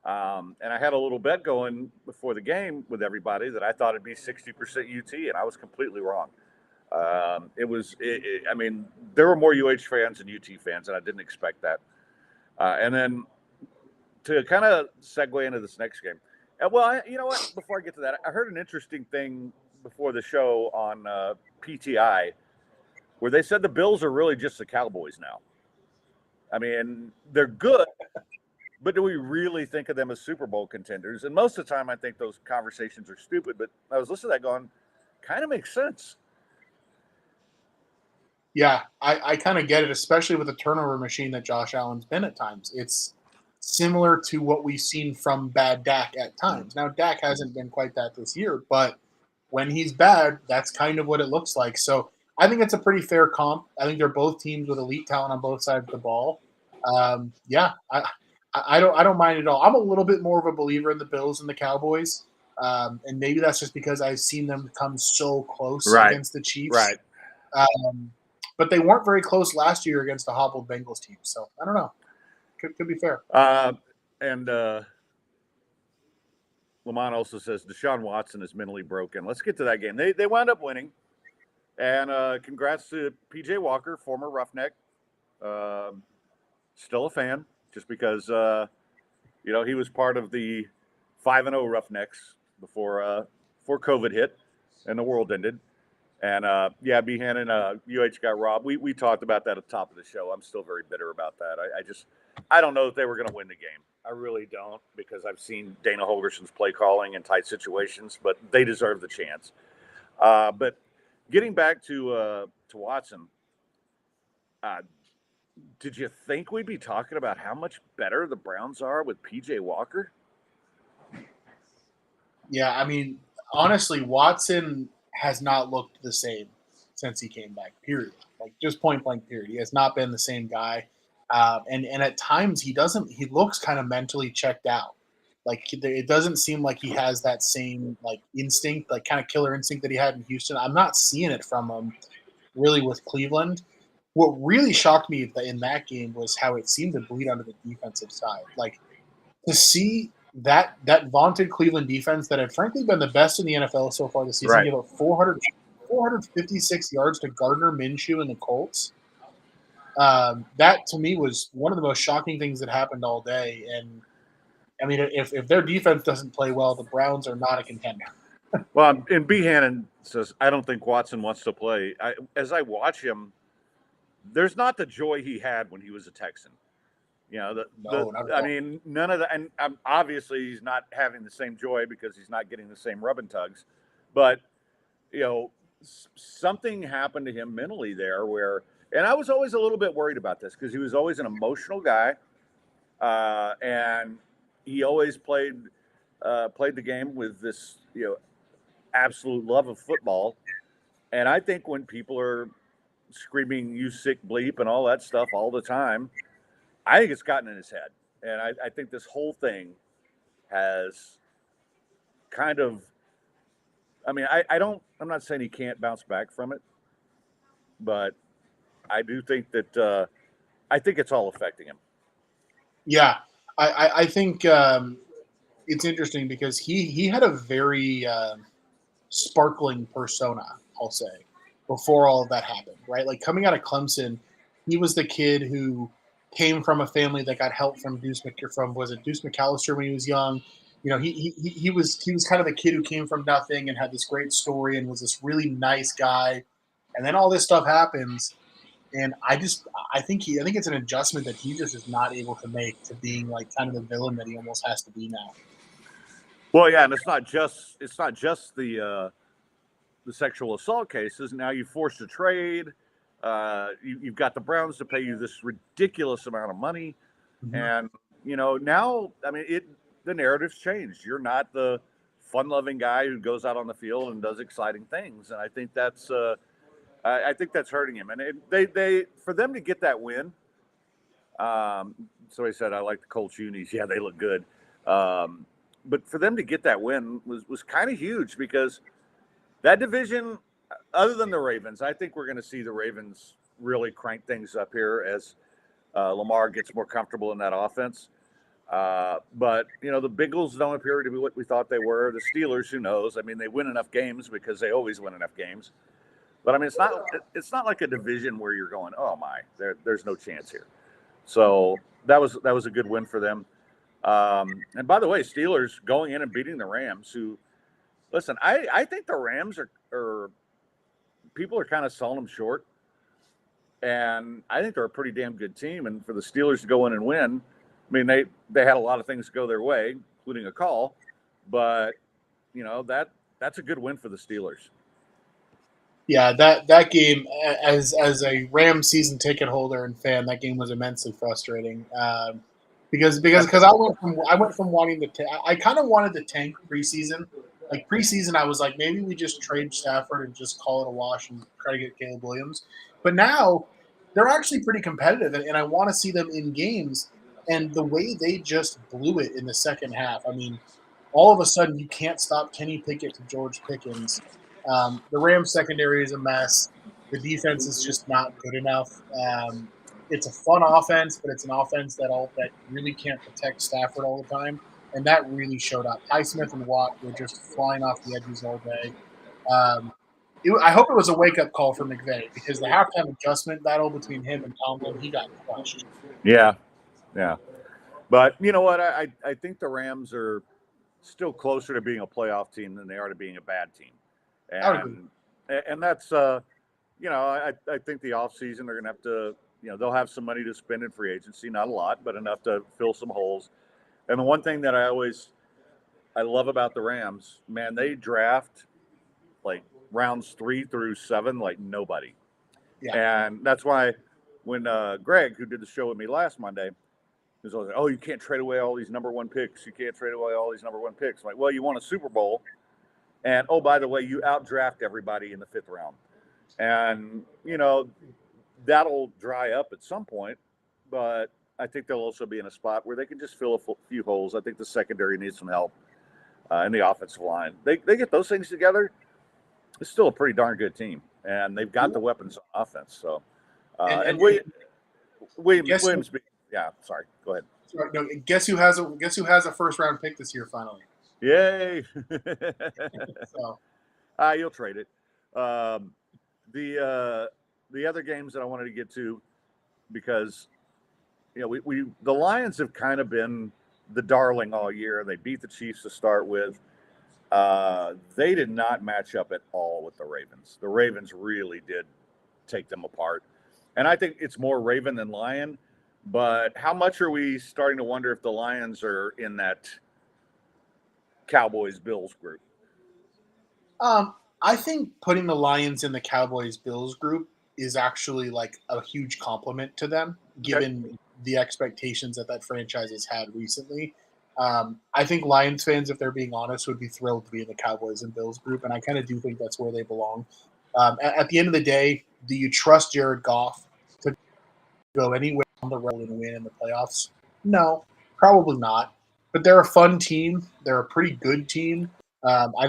I had a little bet going before the game with everybody that I thought it'd be 60% UT, and I was completely wrong. I mean, there were more UH fans than UT fans, and I didn't expect that. And then to kind of segue into this next game. You know what? Before I get to that, I heard an interesting thing before the show on PTI where they said the Bills are really just the Cowboys now. I mean, they're good, but do we really think of them as Super Bowl contenders? And most of the time, I think those conversations are stupid, but I was listening to that going, kind of makes sense. Yeah, I kind of get it, especially with the turnover machine that Josh Allen's been at times. It's similar to what we've seen from bad Dak at times. Now, Dak hasn't been quite that this year, but when he's bad, that's kind of what it looks like. So I think it's a pretty fair comp. I think they're both teams with elite talent on both sides of the ball. I don't mind at all. I'm a little bit more of a believer in the Bills and the Cowboys, and maybe that's just because I've seen them come so close against the Chiefs. Right. But they weren't very close last year against the hobbled Bengals team. So I don't know. Could be fair. And Lamont also says Deshaun Watson is mentally broken. Let's get to that game. They wound up winning. And congrats to PJ Walker, former Roughneck. Still a fan, just because he was part of the 5-0 Roughnecks before COVID hit and the world ended. And Behannon, UH got robbed. We talked about that at the top of the show. I'm still very bitter about that. I don't know if they were going to win the game. I really don't, because I've seen Dana Holgerson's play calling in tight situations, but they deserve the chance. But getting back to Watson, did you think we'd be talking about how much better the Browns are with PJ Walker? Yeah, I mean, honestly, Watson has not looked the same since he came back, period. Like, just point blank, period. He has not been the same guy. And at times he looks kind of mentally checked out. Like it doesn't seem like he has that same like instinct, like kind of killer instinct that he had in Houston. I'm not seeing it from him really with Cleveland. What really shocked me in that game was how it seemed to bleed onto the defensive side. Like to see that vaunted Cleveland defense that had frankly been the best in the NFL so far this season Right. give up 456 yards to Gardner Minshew and the Colts. That to me was one of the most shocking things that happened all day. And I mean, if their defense doesn't play well, the Browns are not a contender. Well, and B. Hannon says, I don't think Watson wants to play. As I watch him, there's not the joy he had when he was a Texan. You know, No, not at I all. mean, none of the, and obviously he's not having the same joy because he's not getting the same rub and tugs. But, you know, something happened to him mentally there where, and I was always a little bit worried about this because he was always an emotional guy. And he always played the game with this, absolute love of football. And I think when people are screaming, you sick bleep, and all that stuff all the time, I think it's gotten in his head. And I think this whole thing has kind of, I mean, I'm not saying he can't bounce back from it, but I do think that, I think it's all affecting him. Yeah, I think it's interesting because he had a very sparkling persona, I'll say, before all of that happened, right? Like coming out of Clemson, he was the kid who came from a family that got help from was it Deuce McAllister when he was young? You know, he was kind of the kid who came from nothing and had this great story and was this really nice guy. And then all this stuff happens, and I think it's an adjustment that he just is not able to make to being like kind of the villain that he almost has to be now. Well, yeah, and it's not just the sexual assault cases. Now you forced a trade. You've got the Browns to pay you this ridiculous amount of money, Mm-hmm. and now, I mean, the narrative's changed. You're not the fun-loving guy who goes out on the field and does exciting things, and I think I think that's hurting him. And they for them to get that win. So he said, I like the Colts unis. Yeah, they look good. But for them to get that win was kind of huge because that division, other than the Ravens, I think we're going to see the Ravens really crank things up here as Lamar gets more comfortable in that offense. But the Bengals don't appear to be what we thought they were. The Steelers, who knows? I mean, they win enough games because they always win enough games. But I mean, it's not like a division where you're going, oh my, there's no chance here. So that was a good win for them. And by the way, Steelers going in and beating the Rams, who, listen, I think the Rams are people are kind of selling them short. And I think they're a pretty damn good team. And for the Steelers to go in and win, I mean, they had a lot of things go their way, including a call. But, that's a good win for the Steelers. Yeah, that game as a Rams season ticket holder and fan, that game was immensely frustrating. Because I went from wanting to I kind of wanted to tank preseason. Like preseason, I was like maybe we just trade Stafford and just call it a wash and try to get Caleb Williams. But now they're actually pretty competitive, and I want to see them in games. And the way they just blew it in the second half, I mean, all of a sudden you can't stop Kenny Pickett to George Pickens. The Rams secondary is a mess. The defense is just not good enough. It's a fun offense, but it's an offense that really can't protect Stafford all the time, and that really showed up. Highsmith and Watt were just flying off the edges all day. I hope it was a wake up call for McVay because the halftime adjustment battle between him and Tomlin, he got crushed. Yeah, yeah. But you know what? I think the Rams are still closer to being a playoff team than they are to being a bad team. I would agree. And that's I think the offseason they're going to have to, they'll have some money to spend in free agency, not a lot, but enough to fill some holes. And the one thing that I love about the Rams, man, they draft like rounds 3 through 7 like nobody. Yeah. And that's why when Greg, who did the show with me last Monday, was always like, oh, you can't trade away all these number one picks. You can't trade away all these number one picks. I'm like, well, you won a Super Bowl. And, oh, by the way, you outdraft everybody in the 5th round. And, that'll dry up at some point. But I think they'll also be in a spot where they can just fill a few holes. I think the secondary needs some help, and the offensive line. They get those things together. It's still a pretty darn good team, and they've got the weapons on offense. So, and Williams, yeah. Sorry, go ahead. Sorry, no, guess who has a first round pick this year finally? Yay! So. You'll trade it. The other games that I wanted to get to, because we the Lions have kind of been the darling all year. They beat the Chiefs to start with. They did not match up at all with the Ravens. The Ravens really did take them apart. And I think it's more Raven than Lion. But how much are we starting to wonder if the Lions are in that Cowboys-Bills group? I think putting the Lions in the Cowboys-Bills group is actually like a huge compliment to them, given the expectations that franchise has had recently. I think Lions fans, if they're being honest, would be thrilled to be in the Cowboys and Bills group, and I kind of do think that's where they belong. At the end of the day, do you trust Jared Goff to go anywhere on the road and win in the playoffs? No, probably not. But they're a fun team. They're a pretty good team. I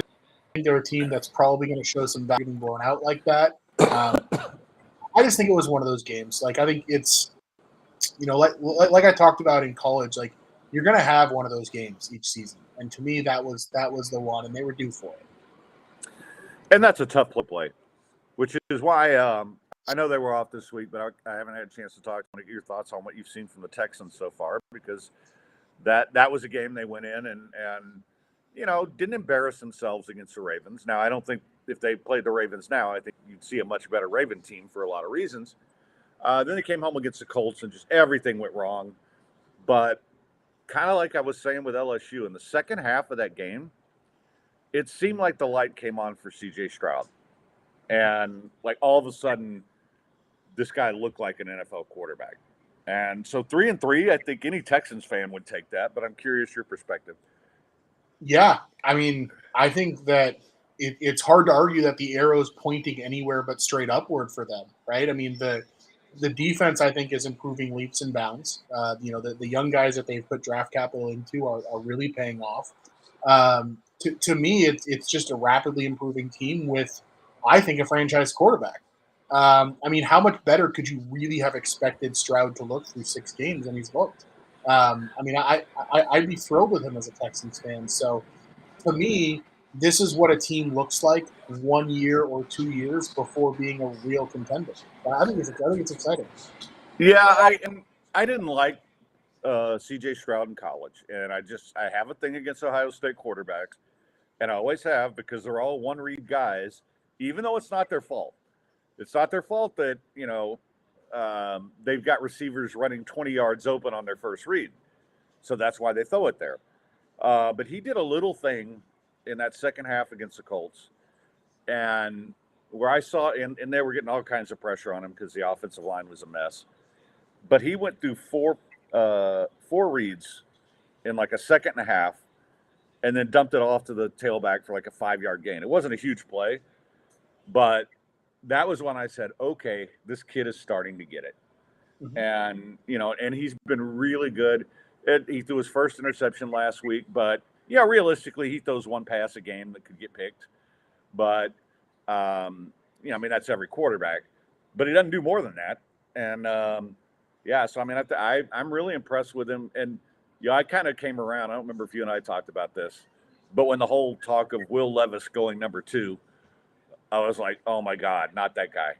think they're a team that's probably going to show some value getting blown out like that. I just think it was one of those games. Like, I think it's, like I talked about in college, like, you're going to have one of those games each season. And to me, that was the one, and they were due for it. And that's a tough play, which is why I know they were off this week, but I haven't had a chance to talk to your thoughts on what you've seen from the Texans so far, because that was a game they went in and didn't embarrass themselves against the Ravens. Now, I don't think if they played the Ravens now, I think you'd see a much better Raven team for a lot of reasons. Then they came home against the Colts and just everything went wrong. But kind of like I was saying with LSU, in the second half of that game, it seemed like the light came on for C.J. Stroud. And like all of a sudden, this guy looked like an NFL quarterback. And so 3-3, I think any Texans fan would take that, but I'm curious your perspective. Yeah, I mean, I think that it's hard to argue that the arrow is pointing anywhere but straight upward for them, right? I mean, the defense, I think, is improving leaps and bounds. The young guys that they've put draft capital into are really paying off. To me, it's just a rapidly improving team with, I think, a franchise quarterback. I mean, how much better could you really have expected Stroud to look through 6 games than he's looked? I mean, I'd be thrilled with him as a Texans fan. So, to me, this is what a team looks like 1 year or 2 years before being a real contender. I think it's exciting. Yeah, I didn't like C.J. Stroud in college, and I have a thing against Ohio State quarterbacks, and I always have, because they're all one-read guys, even though it's not their fault. It's not their fault that they've got receivers running 20 yards open on their first read, so that's why they throw it there. But he did a little thing in that second half against the Colts, and where I saw, and they were getting all kinds of pressure on him because the offensive line was a mess. But he went through four reads in like a second and a half, and then dumped it off to the tailback for like a 5-yard gain. It wasn't a huge play, but that was when I said, okay, this kid is starting to get it. Mm-hmm. And he's been really good. He threw his first interception last week, but yeah, realistically, he throws one pass a game that could get picked. But, I mean, that's every quarterback. But he doesn't do more than that. And, so, I mean, I'm really impressed with him. And, I kind of came around. I don't remember if you and I talked about this. But when the whole talk of Will Levis going number 2, I was like, oh, my God, not that guy.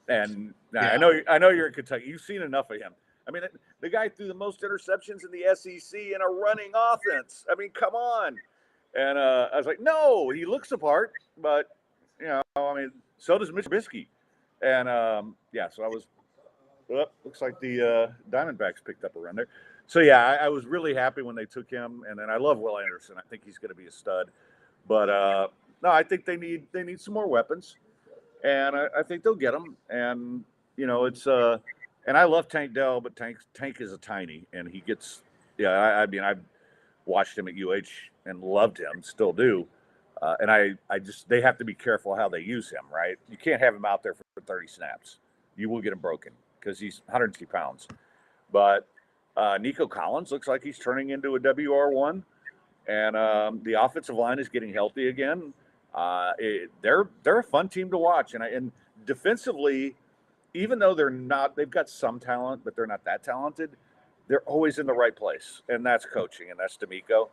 And I know you're in Kentucky. You've seen enough of him. I mean, the guy threw the most interceptions in the SEC in a running offense. I mean, come on. And I was like, no, he looks the part, but, I mean, so does Mitch Trubisky. And, so I was, looks like the Diamondbacks picked up a run there. So, yeah, I was really happy when they took him. And then I love Will Anderson. I think he's going to be a stud. But, no, I think they need some more weapons. And I think they'll get them. And, it's and I love Tank Dell, but Tank is a tiny, and he gets, I mean, I've watched him at UH and loved him, still do. And they have to be careful how they use him, right? You can't have him out there for 30 snaps. You will get him broken because he's 150 pounds. But Nico Collins looks like he's turning into a WR1, and the offensive line is getting healthy again. They're a fun team to watch, and defensively, even though they've got some talent, but they're not that talented. They're always in the right place, and that's coaching, and that's D'Amico.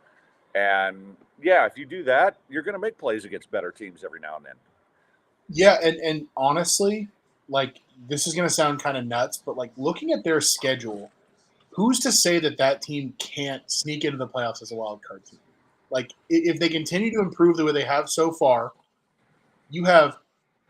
And yeah, if you do that, you're going to make plays against better teams every now and then. Yeah, and honestly, like this is gonna sound kind of nuts, but like looking at their schedule, who's to say that that team can't sneak into the playoffs as a wild card team? Like if they continue to improve the way they have so far, you have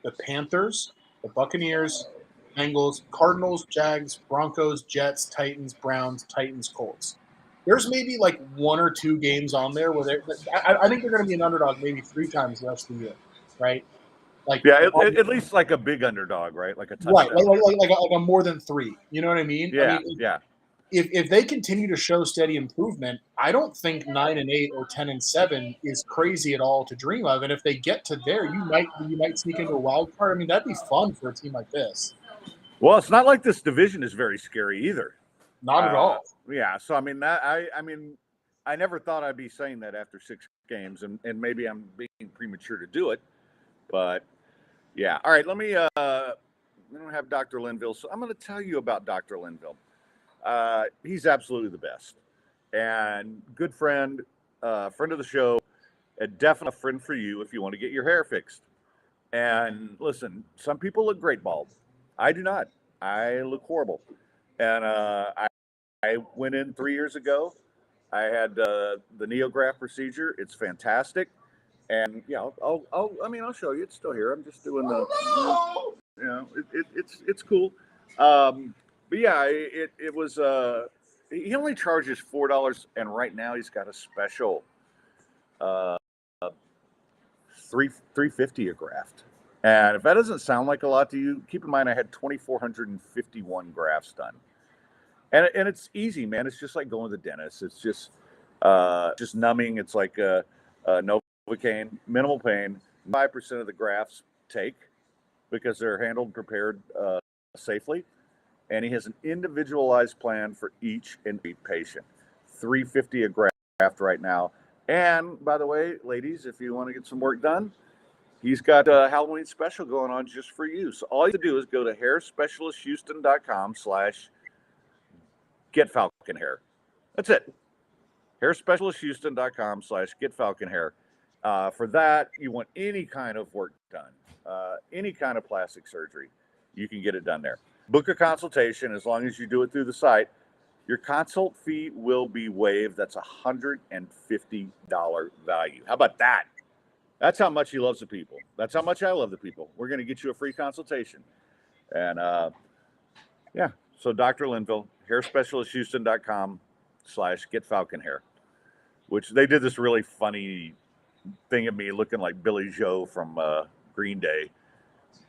the Panthers, the Buccaneers, Bengals, Cardinals, Jags, Broncos, Jets, Titans, Browns, Titans, Colts. There's maybe like one or two games on there where I think they're going to be an underdog maybe 3 times the rest of the year, right? Like Yeah, at least like a big underdog, right? Like a touchdown. right, like a more than 3. You know what I mean? Yeah, I mean, yeah. if they continue to show steady improvement, I don't think 9-8 or 10-7 is crazy at all to dream of. And if they get to there, you might sneak into a wild card. I mean, that'd be fun for a team like this. Well, it's not like this division is very scary either. Not at all. Yeah, so I mean I never thought I'd be saying that after 6 games, and maybe I'm being premature to do it, but yeah. All right, let me have Dr. Linville. So I'm going to tell you about Dr. Linville. He's absolutely the best, and good friend, friend of the show, a definite friend for you if you want to get your hair fixed. And listen, some people look great bald. I do not. I look horrible. And I went in 3 years ago. I had the NeoGraft procedure. It's fantastic. And yeah, I'll show you. It's still here. I'm just doing it's cool. But yeah, it was. He only charges $4, and right now he's got a special, $350 a graft. And if that doesn't sound like a lot to you, keep in mind I had 2,451 grafts done, and it's easy, man. It's just like going to the dentist. It's just numbing. It's like Novocaine, minimal pain. 5% of the grafts take because they're handled and prepared safely, and he has an individualized plan for each and every patient. $350 a graft right now. And by the way, ladies, if you want to get some work done, he's got a Halloween special going on just for you. So all you have to do is go to hairspecialisthouston.com/getfalconhair. That's it. hairspecialisthouston.com/getfalconhair. For that, you want any kind of work done, any kind of plastic surgery, you can get it done there. Book a consultation as long as you do it through the site. Your consult fee will be waived. That's $150 value. How about that? That's how much he loves the people. That's how much I love the people. We're going to get you a free consultation. And yeah, so Dr. Linville, hairspecialisthouston.com/getfalconhair, which they did this really funny thing of me looking like Billy Joe from Green Day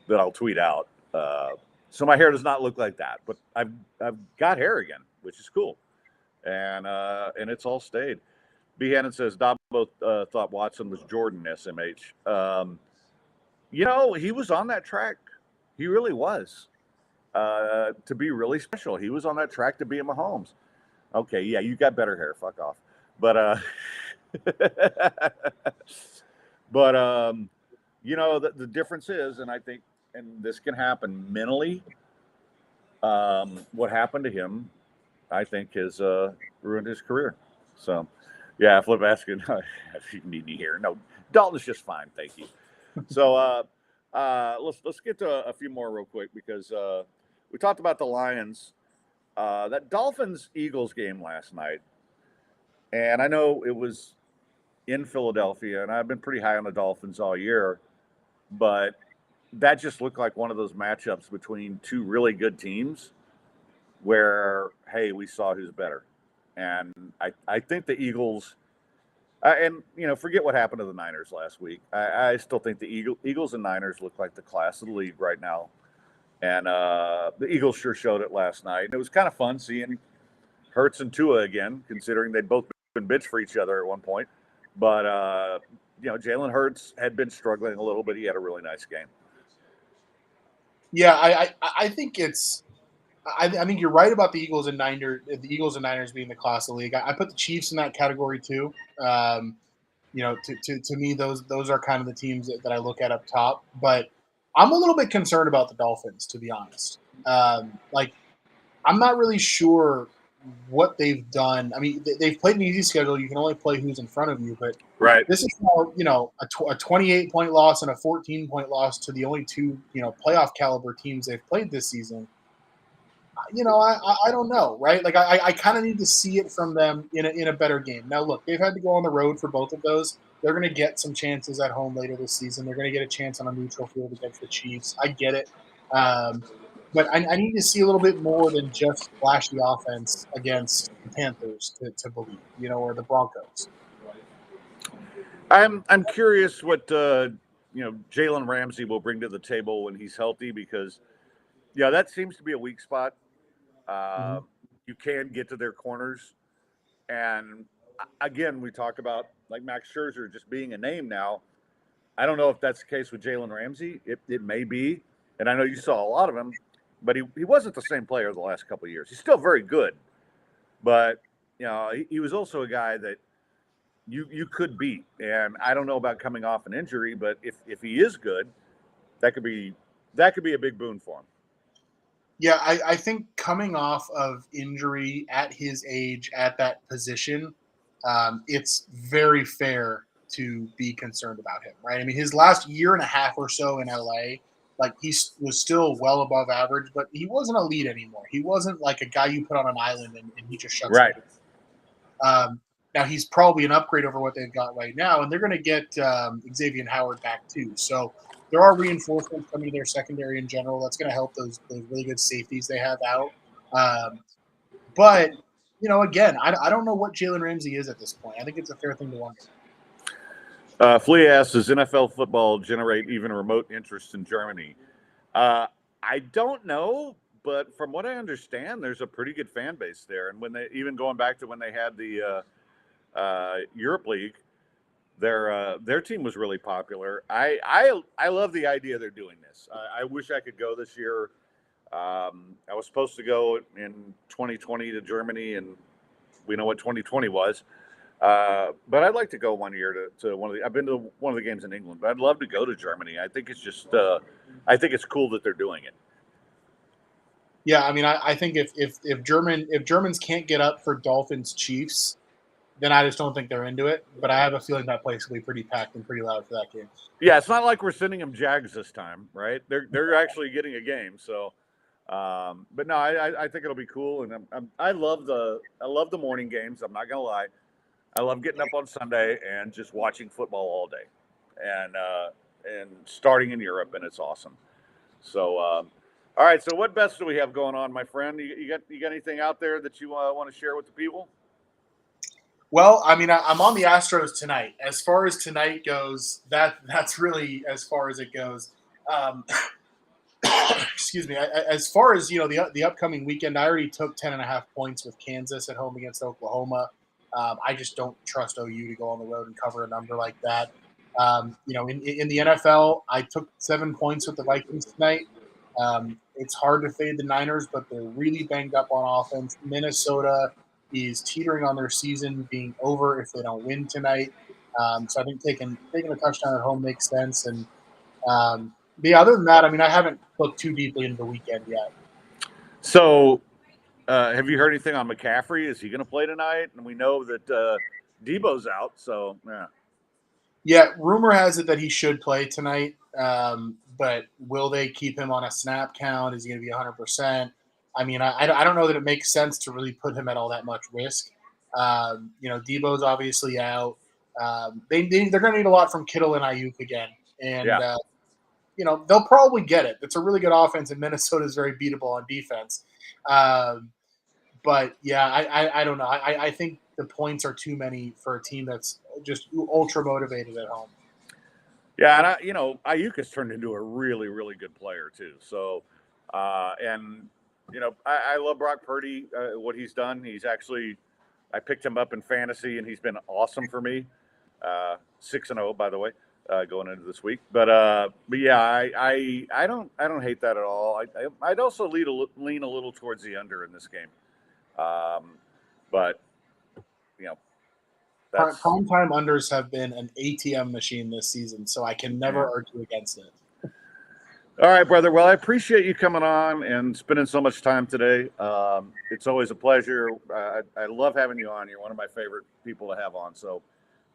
that I'll tweet out. So my hair does not look like that, but I've got hair again, which is cool. And it's all stayed. B. Hannon says, Dabo thought Watson was Jordan SMH. He was on that track. He really was. To be really special. He was on that track to be a Mahomes. Okay, yeah, you got better hair. Fuck off. But, the difference is, and I think, and this can happen mentally, what happened to him, I think, has ruined his career. So, yeah, Flip asking if you need any hair. No, Dalton's just fine, thank you. So let's get to a few more real quick because we talked about the Lions. That Dolphins-Eagles game last night, and I know it was in Philadelphia, and I've been pretty high on the Dolphins all year, but that just looked like one of those matchups between two really good teams where, hey, we saw who's better. And I think the Eagles, forget what happened to the Niners last week. I still think the Eagles and Niners look like the class of the league right now. And the Eagles sure showed it last night. And it was kind of fun seeing Hurts and Tua again, considering they'd both been bitch for each other at one point. But, Jalen Hurts had been struggling a little bit. He had a really nice game. Yeah, I think it's I think you're right about the Eagles and Niners being the class of the league. I put the Chiefs in that category too. To me, those are kind of the teams that I look at up top. But I'm a little bit concerned about the Dolphins, to be honest. Like, I'm not really sure what they've done. I mean, they've played an easy schedule. You can only play who's in front of you, but Right. this is now, a 28-point loss and a 14-point loss to the only two, playoff caliber teams they've played this season. I don't know, right? Like, I kind of need to see it from them in a better game. Now, look, they've had to go on the road for both of those. They're going to get some chances at home later this season. They're going to get a chance on a neutral field against the Chiefs. I get it. But I need to see a little bit more than just flashy offense against the Panthers to believe, or the Broncos. I'm curious what Jalen Ramsey will bring to the table when he's healthy, because that seems to be a weak spot. Mm-hmm. You can get to their corners, and again, we talk about like Max Scherzer just being a name now. I don't know if that's the case with Jalen Ramsey. It may be, and I know you saw a lot of him, but he wasn't the same player the last couple of years. He's still very good, but he was also a guy that you could beat. And I don't know about coming off an injury, but if he is good, that could be a big boon for him. Yeah, I think coming off of injury at his age, at that position, it's very fair to be concerned about him, right? I mean, his last year and a half or so in LA, like, was still well above average, but he wasn't elite anymore. He wasn't like a guy you put on an island and he just shuts Right. it down. Now he's probably an upgrade over what they've got right now, and they're going to get Xavier Howard back too. So there are reinforcements coming to their secondary in general. That's going to help those really good safeties they have out. But again, I don't know what Jalen Ramsey is at this point. I think it's a fair thing to wonder. Flea asks, does NFL football generate even remote interest in Germany? I don't know, but from what I understand, there's a pretty good fan base there. And when they, even going back to when they had the Europe League, their team was really popular. I love the idea they're doing this. I wish I could go this year. I was supposed to go in 2020 to Germany, and we know what 2020 was. But I'd like to go one year to one of the. I've been to one of the games in England, but I'd love to go to Germany. I think it's just. I think it's cool that they're doing it. Yeah, I mean, I think if Germans can't get up for Dolphins Chiefs, then I just don't think they're into it. But I have a feeling that place will be pretty packed and pretty loud for that game. Yeah, it's not like we're sending them Jags this time, right? They're actually getting a game. So, but no, I think it'll be cool, and I love the morning games. I'm not gonna lie, I love getting up on Sunday and just watching football all day, and starting in Europe, and it's awesome. So, all right. So, what bets do we have going on, my friend? You got anything out there that you want to share with the people? Well, I mean, I'm on the Astros tonight. As far as tonight goes, that's really as far as it goes. Um, excuse me. As far as the upcoming weekend, I already took 10.5 points with Kansas at home against Oklahoma. I just don't trust OU to go on the road and cover a number like that. In the NFL, I took 7 points with the Vikings tonight. It's hard to fade the Niners, but they're really banged up on offense. Minnesota is teetering on their season being over if they don't win tonight. So I think taking a touchdown at home makes sense. And other than that, I mean, I haven't looked too deeply into the weekend yet. So, have you heard anything on McCaffrey? Is he going to play tonight? And we know that Debo's out. So, yeah. Yeah, rumor has it that he should play tonight. But will they keep him on a snap count? Is he going to be 100%? I mean, I don't know that it makes sense to really put him at all that much risk. Debo's obviously out. They're going to need a lot from Kittle and Ayuk again. And, Yeah. They'll probably get it. It's a really good offense, and Minnesota is very beatable on defense. But, yeah, I don't know. I think the points are too many for a team that's just ultra motivated at home. Yeah, and Ayuk has turned into a really, really good player too. So, and I love Brock Purdy. What he's done, I picked him up in fantasy, and he's been awesome for me. 6-0, by the way. going into this week. But yeah, I don't hate that at all. I'd also lean a little towards the under in this game. But you know, that's Prime time unders have been an ATM machine this season, so I can never argue against it. All right, brother. Well, I appreciate you coming on and spending so much time today. It's always a pleasure. I love having you on. You're one of my favorite people to have on. So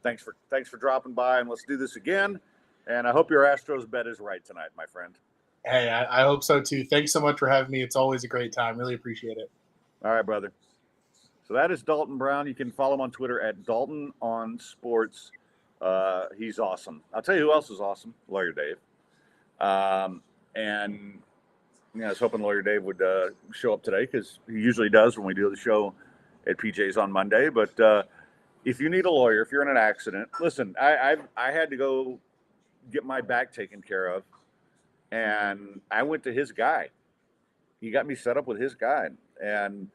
thanks for dropping by, and let's do this again. And I hope your Astros bet is right tonight, my friend. Hey, I hope so too. Thanks so much for having me. It's always a great time. Really appreciate it. All right, brother. So that is Dalton Brown. You can follow him on Twitter at Dalton on Sports. He's awesome. I'll tell you who else is awesome. Lawyer Dave. And I was hoping Lawyer Dave would show up today because he usually does when we do the show at PJ's on Monday. But if you need a lawyer, if you're in an accident, listen, I had to go get my back taken care of, and I went to his guy. He got me set up with his guy. And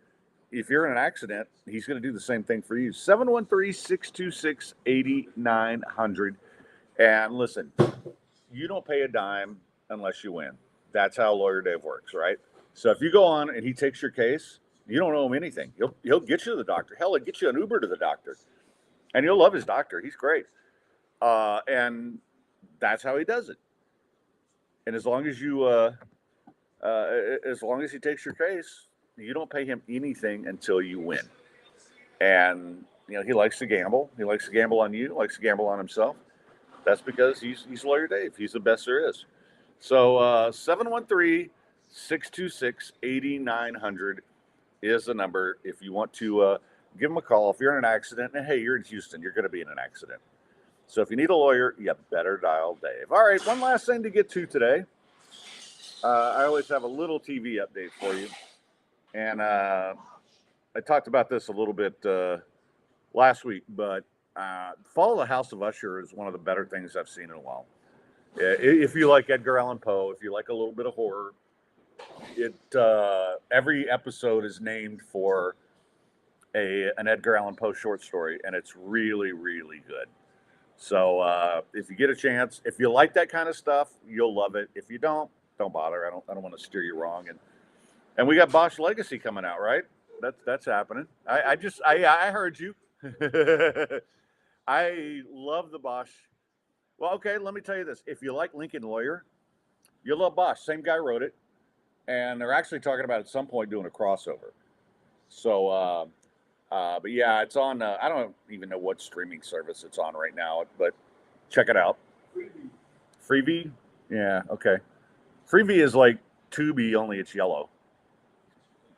if you're in an accident, he's going to do the same thing for you. 713-626-8900. And listen, you don't pay a dime unless you win. That's how Lawyer Dave works, right? So if you go on and he takes your case, you don't owe him anything. He'll get you to the doctor. Hell, he'll get you an Uber to the doctor. And you'll love his doctor. He's great. And that's how he does it. And as long as he takes your case, you don't pay him anything until you win. And he likes to gamble. He likes to gamble on you. Likes to gamble on himself. That's because he's Lawyer Dave. He's the best there is. So 713-626-8900 is the number if you want to give him a call. If you're in an accident, and hey, you're in Houston, you're going to be in an accident. So if you need a lawyer, you better dial Dave. All right, one last thing to get to today. I always have a little TV update for you. And I talked about this a little bit last week, but Fall of the House of Usher is one of the better things I've seen in a while. If you like Edgar Allan Poe, if you like a little bit of horror, every episode is named for an Edgar Allan Poe short story, and it's really, really good. So if you get a chance, if you like that kind of stuff, you'll love it. If you don't bother. I don't want to steer you wrong. And we got Bosch Legacy coming out, right? That's happening. I heard you. I love the Bosch. Well, okay, let me tell you this. If you like Lincoln Lawyer, you'll love Bosch. Same guy wrote it. And they're actually talking about at some point doing a crossover. So, but yeah, it's on, I don't even know what streaming service it's on right now, but check it out. Freebie? Yeah, okay. Freebie is like Tubi, only it's yellow.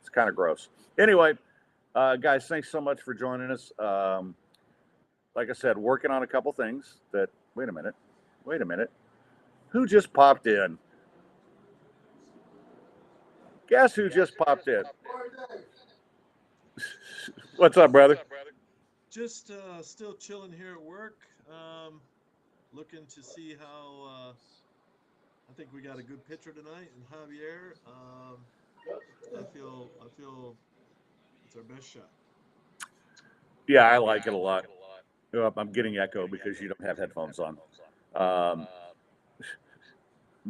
It's kind of gross. Anyway, guys, thanks so much for joining us. Like I said, working on a couple things that, wait a minute. Who just popped in? Guess who just popped in? What's up, brother? Just still chilling here at work. Looking to see how. I think we got a good pitcher tonight in Javier. I feel it's our best shot. Yeah, I like it a lot. I'm getting echo because you don't have headphones on. But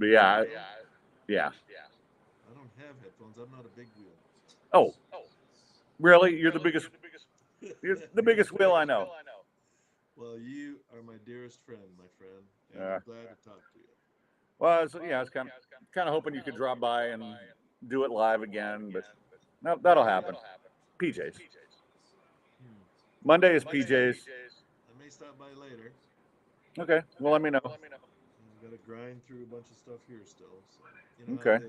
yeah. I don't have headphones. I'm not a big wheel. Oh, really? You're the biggest wheel I know. Well, you are my dearest friend, my friend. And I'm glad to talk to you. Well, I was kind of hoping you could drop by and do it live again, but no, that'll happen. PJs. Monday is PJs. I may stop by later. Okay. Well, let me know. I've got to grind through a bunch of stuff here still. So, okay.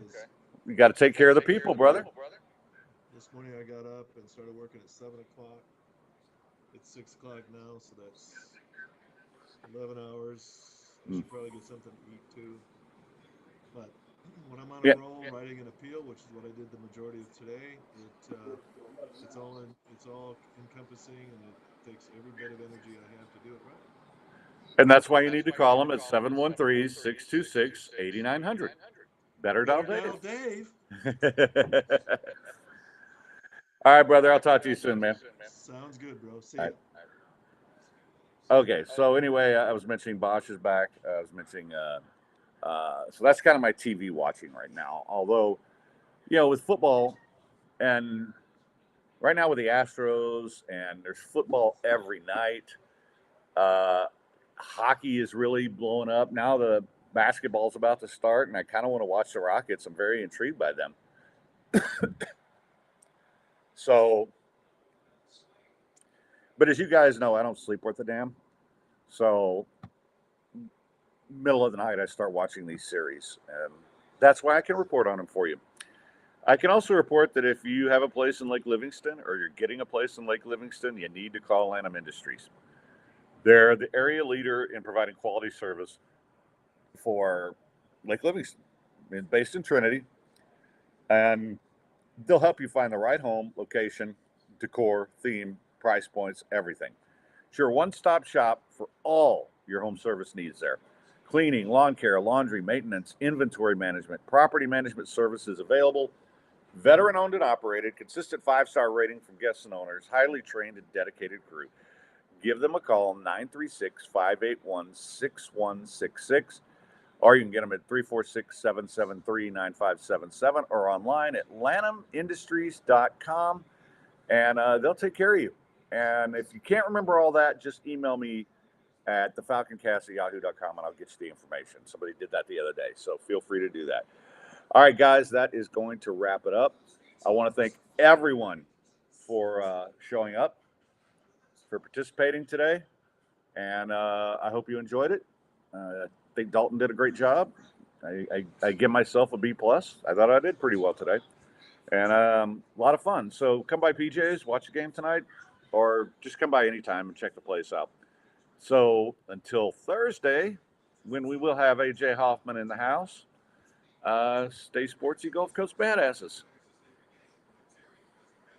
You got to take care of the people, brother. This morning I got up and started working at 7 o'clock. It's 6 o'clock now, so that's 11 hours. I should probably get something to eat too. But when I'm on a roll writing an appeal, which is what I did the majority of today, it's all encompassing, and it takes every bit of energy I have to do it right. And that's why you need to call them at 713-626-8900. Better dial Dave. All right, brother. I'll talk to you soon, man. Sounds good, bro. See ya. Okay, so anyway, I was mentioning Bosch is back. I was mentioning, so that's kind of my TV watching right now. Although, with football and right now with the Astros and there's football every night. Uh, Hockey is really blowing up now. The basketball's about to start, and I kind of want to watch the Rockets. I'm very intrigued by them. So, but as you guys know, I don't sleep worth a damn. So, middle of the night, I start watching these series, and that's why I can report on them for you. I can also report that if you have a place in Lake Livingston or you're getting a place in Lake Livingston, you need to call Lanham Industries. They're the area leader in providing quality service for Lake Livingston. It's based in Trinity, and they'll help you find the right home, location, decor, theme, price points, everything. It's your one-stop shop for all your home service needs there. Cleaning, lawn care, laundry, maintenance, inventory management, property management services available. Veteran owned and operated, consistent 5-star rating from guests and owners, highly trained and dedicated crew. Give them a call, 936-581-6166, or you can get them at 346-773-9577 or online at lanhamindustries.com, and they'll take care of you. And if you can't remember all that, just email me at thefalconcast@yahoo.com, and I'll get you the information. Somebody did that the other day, so feel free to do that. All right, guys, that is going to wrap it up. I want to thank everyone for showing up, for participating today, and I hope you enjoyed it. I think Dalton did a great job. I give myself a B+. I thought I did pretty well today, and a lot of fun. So come by PJ's, watch the game tonight, or just come by anytime and check the place out. So until Thursday, when we will have AJ Hoffman in the house, stay sportsy, Gulf Coast badasses.